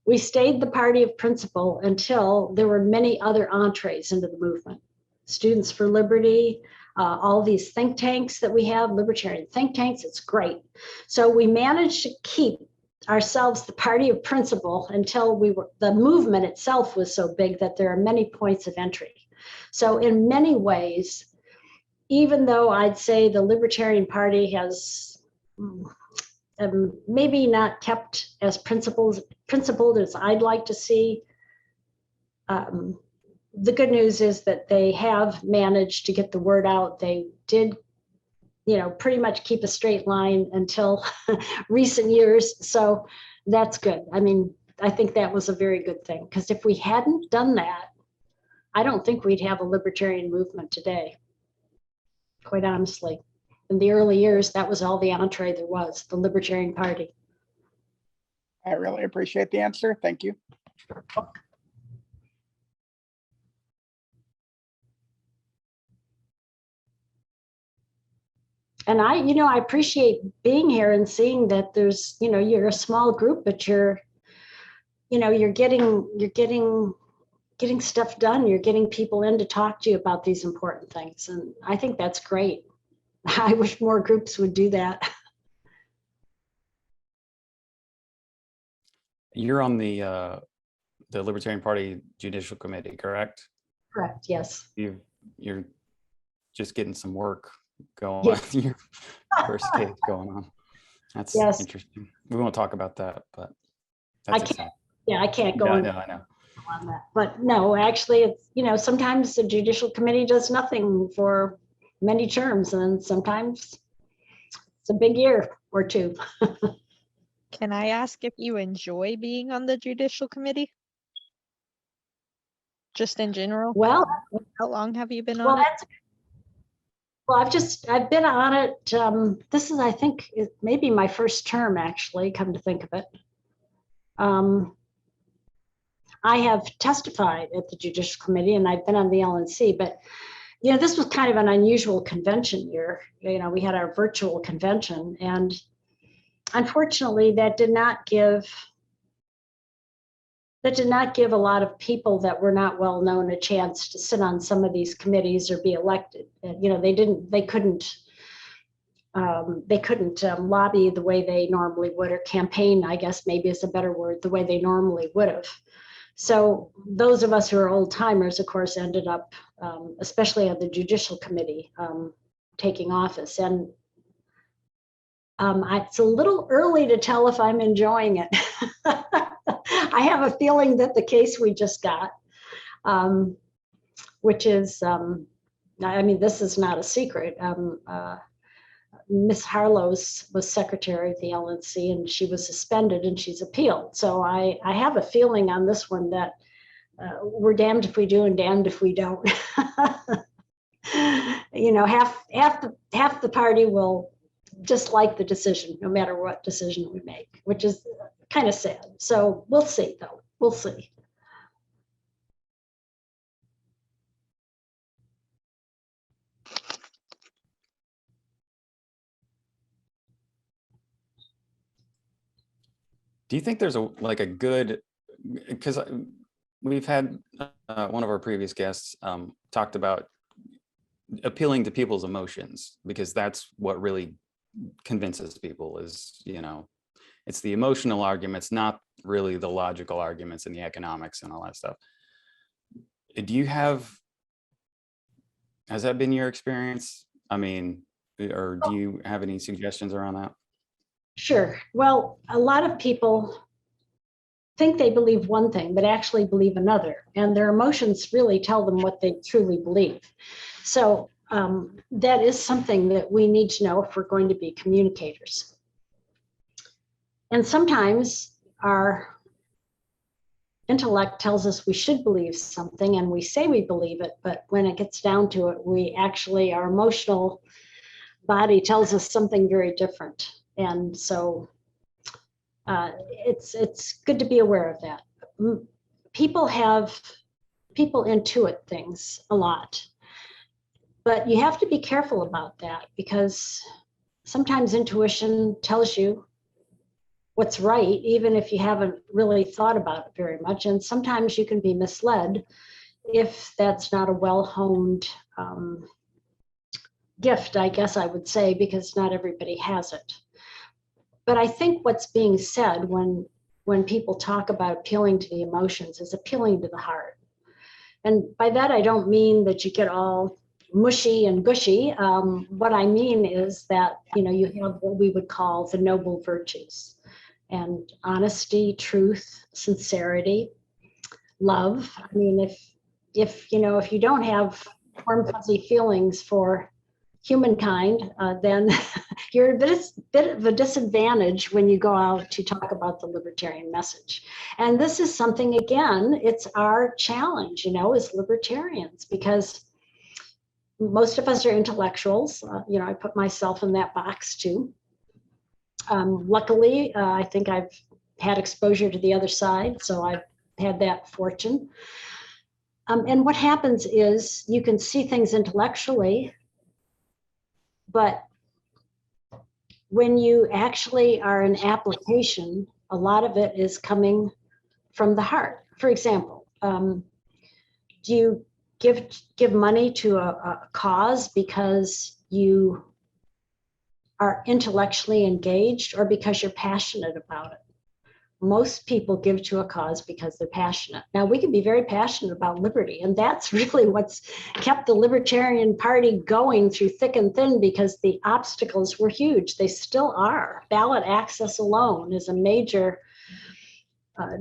[SPEAKER 2] we stayed the party of principle until there were many other entrees into the movement. Students for Liberty, all these think tanks that we have, libertarian think tanks, it's great. So we managed to keep ourselves the party of principle until the movement itself was so big that there are many points of entry. So in many ways, even though I'd say the Libertarian Party has maybe not kept as principled as I'd like to see, the good news is that they have managed to get the word out. They did, you know, pretty much keep a straight line until recent years. So that's good. I mean, I think that was a very good thing, because if we hadn't done that, I don't think we'd have a libertarian movement today, quite honestly. In the early years, that was all the entree there was, the Libertarian Party.
[SPEAKER 4] I really appreciate the answer. Thank you.
[SPEAKER 2] And I appreciate being here and seeing that there's, you know, you're a small group, but you're getting stuff done. You're getting people in to talk to you about these important things. And I think that's great. I wish more groups would do that.
[SPEAKER 1] You're on the Libertarian Party Judicial Committee, correct?
[SPEAKER 2] Correct, yes.
[SPEAKER 1] You're just getting some work going
[SPEAKER 2] Yes.
[SPEAKER 1] on. Your first case going on. That's
[SPEAKER 2] Yes.
[SPEAKER 1] interesting. We won't talk about that, but
[SPEAKER 2] I
[SPEAKER 1] that's
[SPEAKER 2] can't. Yeah, I can't go
[SPEAKER 1] I
[SPEAKER 2] on
[SPEAKER 1] know.
[SPEAKER 2] that. But no, actually, it's, you know, sometimes the Judicial Committee does nothing for many terms, and sometimes it's a big year or two.
[SPEAKER 3] Can I ask if you enjoy being on the Judicial Committee? Just in general?
[SPEAKER 2] Well,
[SPEAKER 3] How long have you been
[SPEAKER 2] well,
[SPEAKER 3] on it?
[SPEAKER 2] I've been on it. This is, I think, maybe my first term, actually, come to think of it. I have testified at the Judicial Committee, and I've been on the LNC, but, you know, this was kind of an unusual convention year. You know, we had our virtual convention, and unfortunately, that did not give a lot of people that were not well known a chance to sit on some of these committees or be elected. And, you know, they couldn't lobby the way they normally would, or campaign, I guess maybe is a better word, the way they normally would have. So those of us who are old timers, of course, ended up, especially at the Judicial Committee, taking office. And it's a little early to tell if I'm enjoying it. I have a feeling that the case we just got, which is, I mean, this is not a secret. Miss Harlow's was secretary of the LNC, and she was suspended and she's appealed. So I have a feeling on this one that we're damned if we do and damned if we don't. You know, half the party will dislike the decision, no matter what decision we make, which is kind of sad. So we'll see, though. We'll see.
[SPEAKER 1] Do you think there's a good, because we've had one of our previous guests talked about appealing to people's emotions, because that's what really convinces people is, you know, it's the emotional arguments, not really the logical arguments and the economics and all that stuff. Has that been your experience? I mean, or do you have any suggestions around that?
[SPEAKER 2] Sure. Well, a lot of people think they believe one thing, but actually believe another. And their emotions really tell them what they truly believe. So that is something that we need to know if we're going to be communicators. And sometimes our intellect tells us we should believe something and we say we believe it, but when it gets down to it, our emotional body tells us something very different. And so it's good to be aware of that. People intuit things a lot, but you have to be careful about that, because sometimes intuition tells you what's right, even if you haven't really thought about it very much. And sometimes you can be misled if that's not a well-honed gift, I guess I would say, because not everybody has it. But I think what's being said when people talk about appealing to the emotions is appealing to the heart. And by that, I don't mean that you get all mushy and gushy. What I mean is that, you know, you have what we would call the noble virtues, and honesty, truth, sincerity, love. I mean, if you don't have warm, fuzzy feelings for humankind, then you're a bit of a disadvantage when you go out to talk about the libertarian message. And this is something, again, it's our challenge, you know, as libertarians, because most of us are intellectuals. You know, I put myself in that box too. Luckily, I think I've had exposure to the other side, so I've had that fortune. And what happens is you can see things intellectually, but when you actually are in application, a lot of it is coming from the heart. For example, do you give money to a cause because you are intellectually engaged or because you're passionate about it? Most people give to a cause because they're passionate. Now, we can be very passionate about liberty, and that's really what's kept the Libertarian Party going through thick and thin, because the obstacles were huge. They still are. Ballot access alone is a major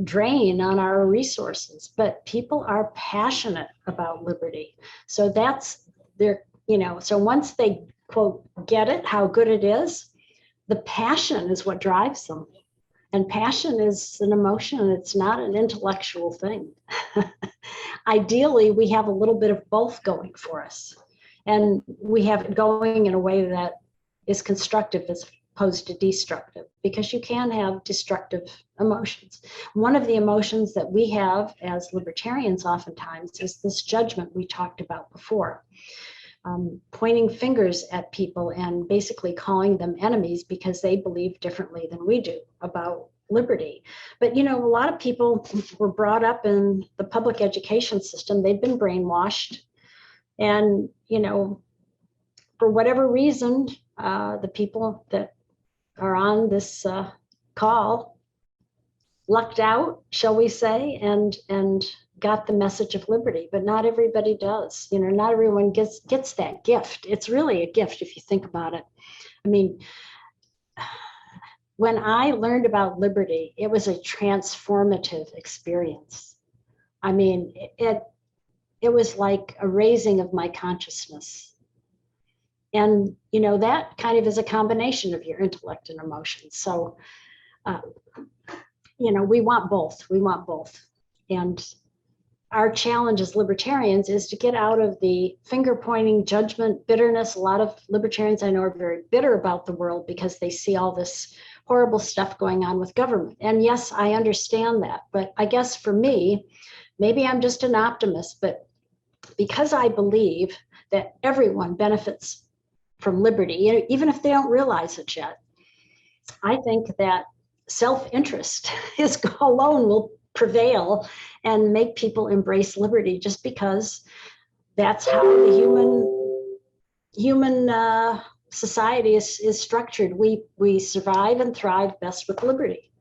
[SPEAKER 2] drain on our resources, but people are passionate about liberty. So that's their, you know, so once they, quote, get it, how good it is, the passion is what drives them. And passion is an emotion, it's not an intellectual thing. Ideally, we have a little bit of both going for us. And we have it going in a way that is constructive as opposed to destructive, because you can have destructive emotions. One of the emotions that we have as libertarians oftentimes is this judgment we talked about before. Pointing fingers at people and basically calling them enemies because they believe differently than we do about liberty. But, you know, a lot of people were brought up in the public education system. They've been brainwashed. And, you know, for whatever reason, the people that are on this call lucked out, shall we say, and got the message of liberty, but not everybody does. You know, not everyone gets that gift. It's really a gift if you think about it. I mean, when I learned about liberty, it was a transformative experience. I mean, it was like a raising of my consciousness. And, you know, that kind of is a combination of your intellect and emotions. So, you know, we want both. We want both. And our challenge as libertarians is to get out of the finger pointing, judgment, bitterness. A lot of libertarians I know are very bitter about the world because they see all this horrible stuff going on with government. And yes, I understand that. But I guess for me, maybe I'm just an optimist, but because I believe that everyone benefits from liberty, even if they don't realize it yet, I think that self-interest alone will prevail and make people embrace liberty, just because that's how the human society is structured. We survive and thrive best with liberty.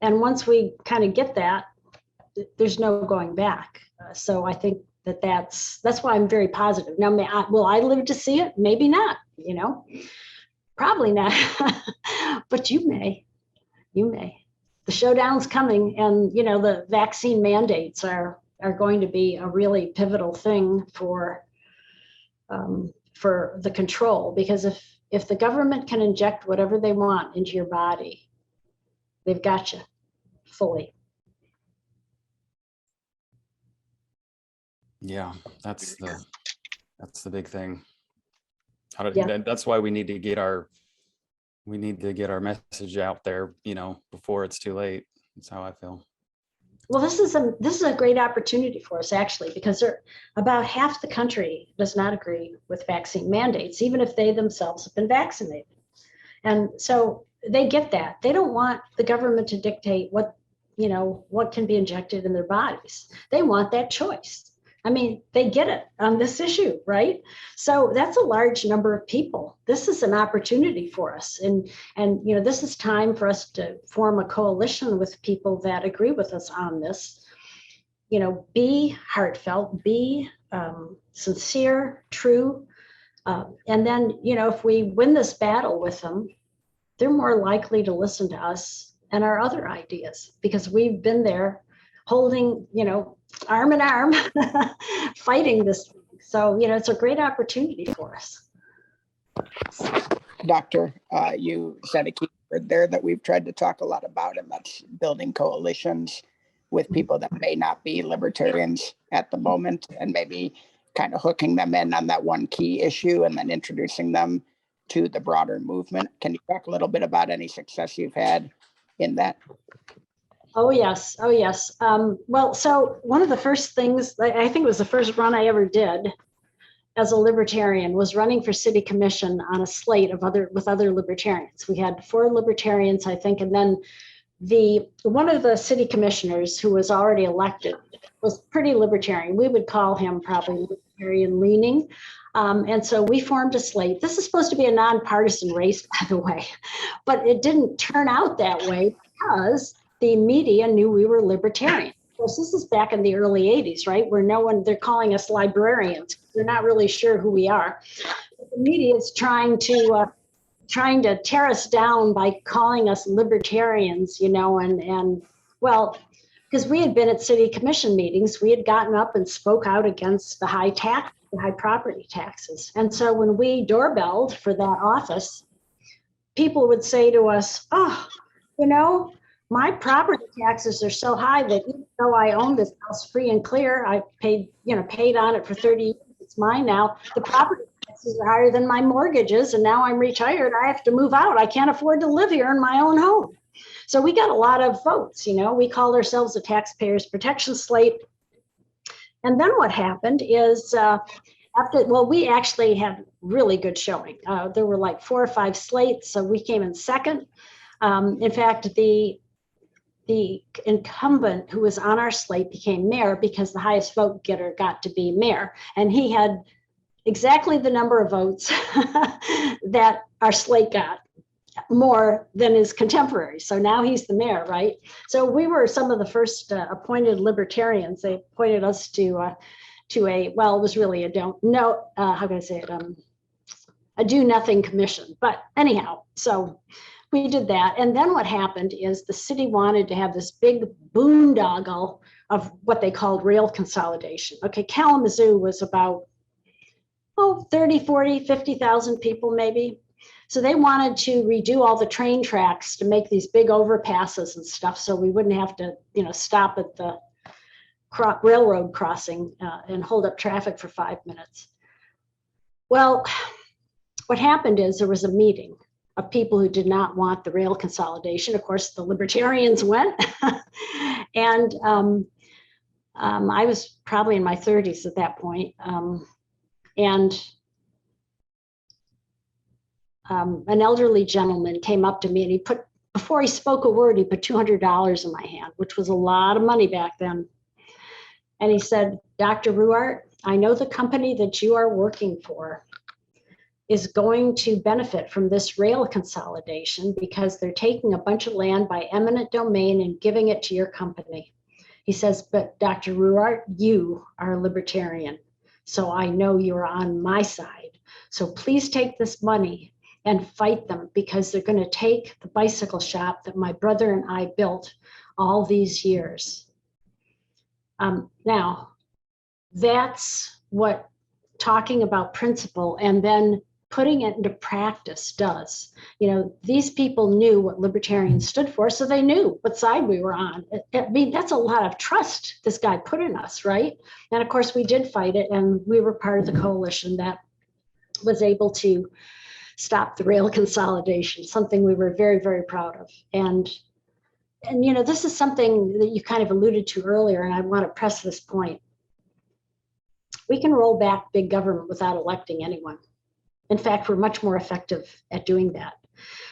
[SPEAKER 2] And once we kind of get that, there's no going back. So I think that's why I'm very positive. Now, will I live to see it? Maybe not, you know, probably not, but you may. The showdown's coming, and, you know, the vaccine mandates are going to be a really pivotal thing for the control, because if the government can inject whatever they want into your body, they've got you fully.
[SPEAKER 1] Yeah, that's the big thing.
[SPEAKER 2] Yeah.
[SPEAKER 1] That's why we need to get our message out there, you know, before it's too late. That's how I feel.
[SPEAKER 2] Well, this is a great opportunity for us, actually, because about half the country does not agree with vaccine mandates, even if they themselves have been vaccinated. And so they get that. They don't want the government to dictate what can be injected in their bodies. They want that choice. I mean, they get it on this issue, right? So that's a large number of people. This is an opportunity for us. And you know, this is time for us to form a coalition with people that agree with us on this. You know, be heartfelt, be sincere, true. And then, you know, if we win this battle with them, they're more likely to listen to us and our other ideas, because we've been there holding, you know, arm in arm, fighting this. So, you know, it's a great opportunity for us.
[SPEAKER 4] Doctor, you said a key word there that we've tried to talk a lot about, and that's building coalitions with people that may not be libertarians at the moment, and maybe kind of hooking them in on that one key issue and then introducing them to the broader movement. Can you talk a little bit about any success you've had in that?
[SPEAKER 2] Oh, yes. Well, so one of the first things, I think it was the first run I ever did as a libertarian, was running for city commission on a slate with other libertarians. We had 4 libertarians, I think, and then one of the city commissioners, who was already elected, was pretty libertarian. We would call him probably libertarian leaning. And so we formed a slate. This is supposed to be a nonpartisan race, by the way, but it didn't turn out that way because the media knew we were libertarian. Of course, this is back in the early 80s, right? Where they're calling us librarians. They're not really sure who we are. But the media is trying to tear us down by calling us libertarians, you know, and well, because we had been at city commission meetings, we had gotten up and spoke out against the high property taxes. And so when we doorbelled for that office, people would say to us, oh, you know, my property taxes are so high that even though I own this house free and clear, I paid on it for 30 years, it's mine now, the property taxes are higher than my mortgages, and now I'm retired, I have to move out. I can't afford to live here in my own home. So we got a lot of votes, you know, we called ourselves the Taxpayers Protection Slate. And then what happened is we actually had really good showing. There were like 4 or 5 slates, so we came in second. In fact, the incumbent who was on our slate became mayor because the highest vote getter got to be mayor. And he had exactly the number of votes that our slate got, more than his contemporaries. So now he's the mayor, right? So we were some of the first appointed libertarians. They appointed us to a, well, it was really a a do nothing commission. But anyhow, so we did that. And then what happened is the city wanted to have this big boondoggle of what they called rail consolidation. Okay, Kalamazoo was about 30, 40, 50,000 people maybe. So they wanted to redo all the train tracks to make these big overpasses and stuff so we wouldn't have to, stop at the railroad crossing and hold up traffic for 5 minutes. Well, what happened is there was a meeting of people who did not want the rail consolidation. Of course, the libertarians went. And I was probably in my 30s at that point. And an elderly gentleman came up to me and before he spoke a word, he put $200 in my hand, which was a lot of money back then. And he said, Dr. Ruwart, I know the company that you are working for is going to benefit from this rail consolidation because they're taking a bunch of land by eminent domain and giving it to your company. He says, but Dr. Ruwart, you are a libertarian. So I know you're on my side. So please take this money and fight them because they're going to take the bicycle shop that my brother and I built all these years. Now, that's what talking about principle and then putting it into practice does. These people knew what libertarians stood for, so they knew what side we were on. I mean, that's a lot of trust this guy put in us, right? And of course, we did fight it, and we were part of the coalition that was able to stop the rail consolidation, something we were very, very proud of. And this is something that you kind of alluded to earlier, and I want to press this point. We can roll back big government without electing anyone. In fact, we're much more effective at doing that.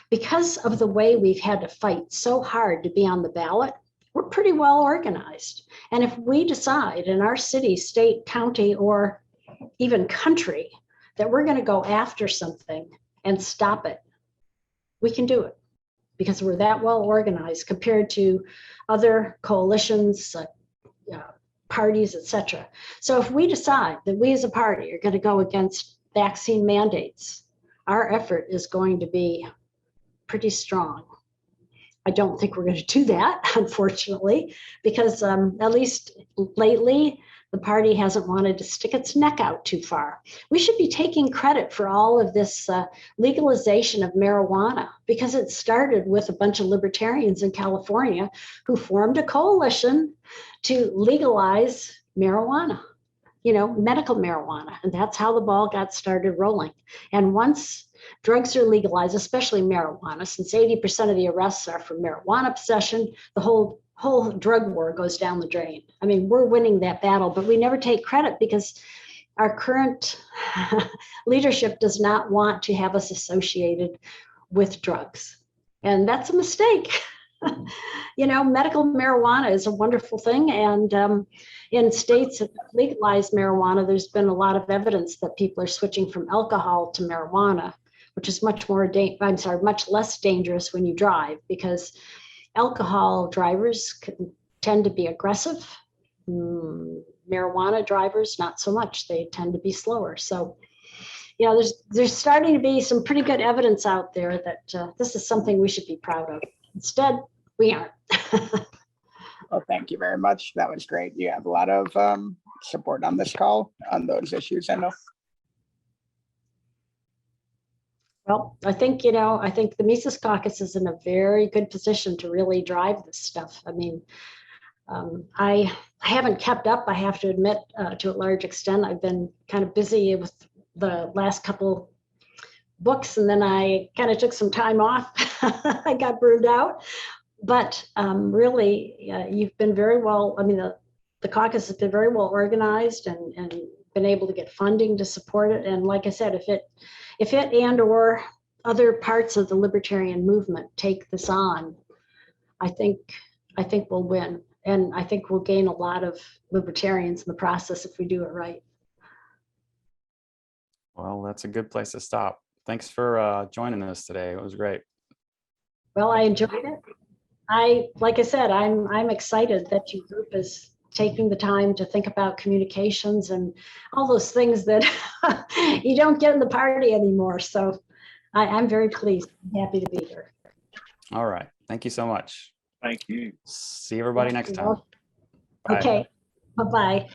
[SPEAKER 2] Because of the way we've had to fight so hard to be on the ballot, we're pretty well organized. And if we decide in our city, state, county, or even country that we're going to go after something and stop it, we can do it because we're that well organized compared to other coalitions, parties, etc. So if we decide that we as a party are going to go against vaccine mandates, our effort is going to be pretty strong. I don't think we're going to do that, unfortunately, because at least lately, the party hasn't wanted to stick its neck out too far. We should be taking credit for all of this legalization of marijuana because it started with a bunch of libertarians in California who formed a coalition to legalize marijuana, medical marijuana. And that's how the ball got started rolling. And once drugs are legalized, especially marijuana, since 80% of the arrests are for marijuana possession, the whole drug war goes down the drain. I mean, we're winning that battle, but we never take credit because our current leadership does not want to have us associated with drugs. And that's a mistake. Medical marijuana is a wonderful thing. And in states that legalize marijuana, there's been a lot of evidence that people are switching from alcohol to marijuana, which is much less dangerous when you drive because alcohol drivers tend to be aggressive. Marijuana drivers, not so much. They tend to be slower. So, there's starting to be some pretty good evidence out there that this is something we should be proud of. Instead, we aren't.
[SPEAKER 4] Well, thank you very much. That was great. You have a lot of support on this call on those issues, I know.
[SPEAKER 2] Well, I think the Mises Caucus is in a very good position to really drive this stuff. I mean, I haven't kept up, I have to admit, to a large extent. I've been kind of busy with the last couple books, and then I kind of took some time off. I got burned out. But really, you've been very well, the caucus has been very well organized and been able to get funding to support it. And like I said, if it and or other parts of the libertarian movement take this on, I think we'll win. And I think we'll gain a lot of libertarians in the process if we do it right.
[SPEAKER 1] Well, that's a good place to stop. Thanks for joining us today. It was great.
[SPEAKER 2] Well, I enjoyed it. Like I said, I'm excited that your group is taking the time to think about communications and all those things that you don't get in the party anymore. So I'm very pleased. I'm happy to be here.
[SPEAKER 1] All right. Thank you so much.
[SPEAKER 5] Thank you.
[SPEAKER 1] See everybody next time. Bye.
[SPEAKER 2] Okay. Bye-bye.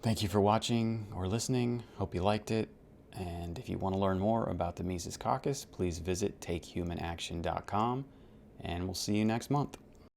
[SPEAKER 1] Thank you for watching or listening. Hope you liked it. And if you want to learn more about the Mises Caucus, please visit takehumanaction.com, and we'll see you next month.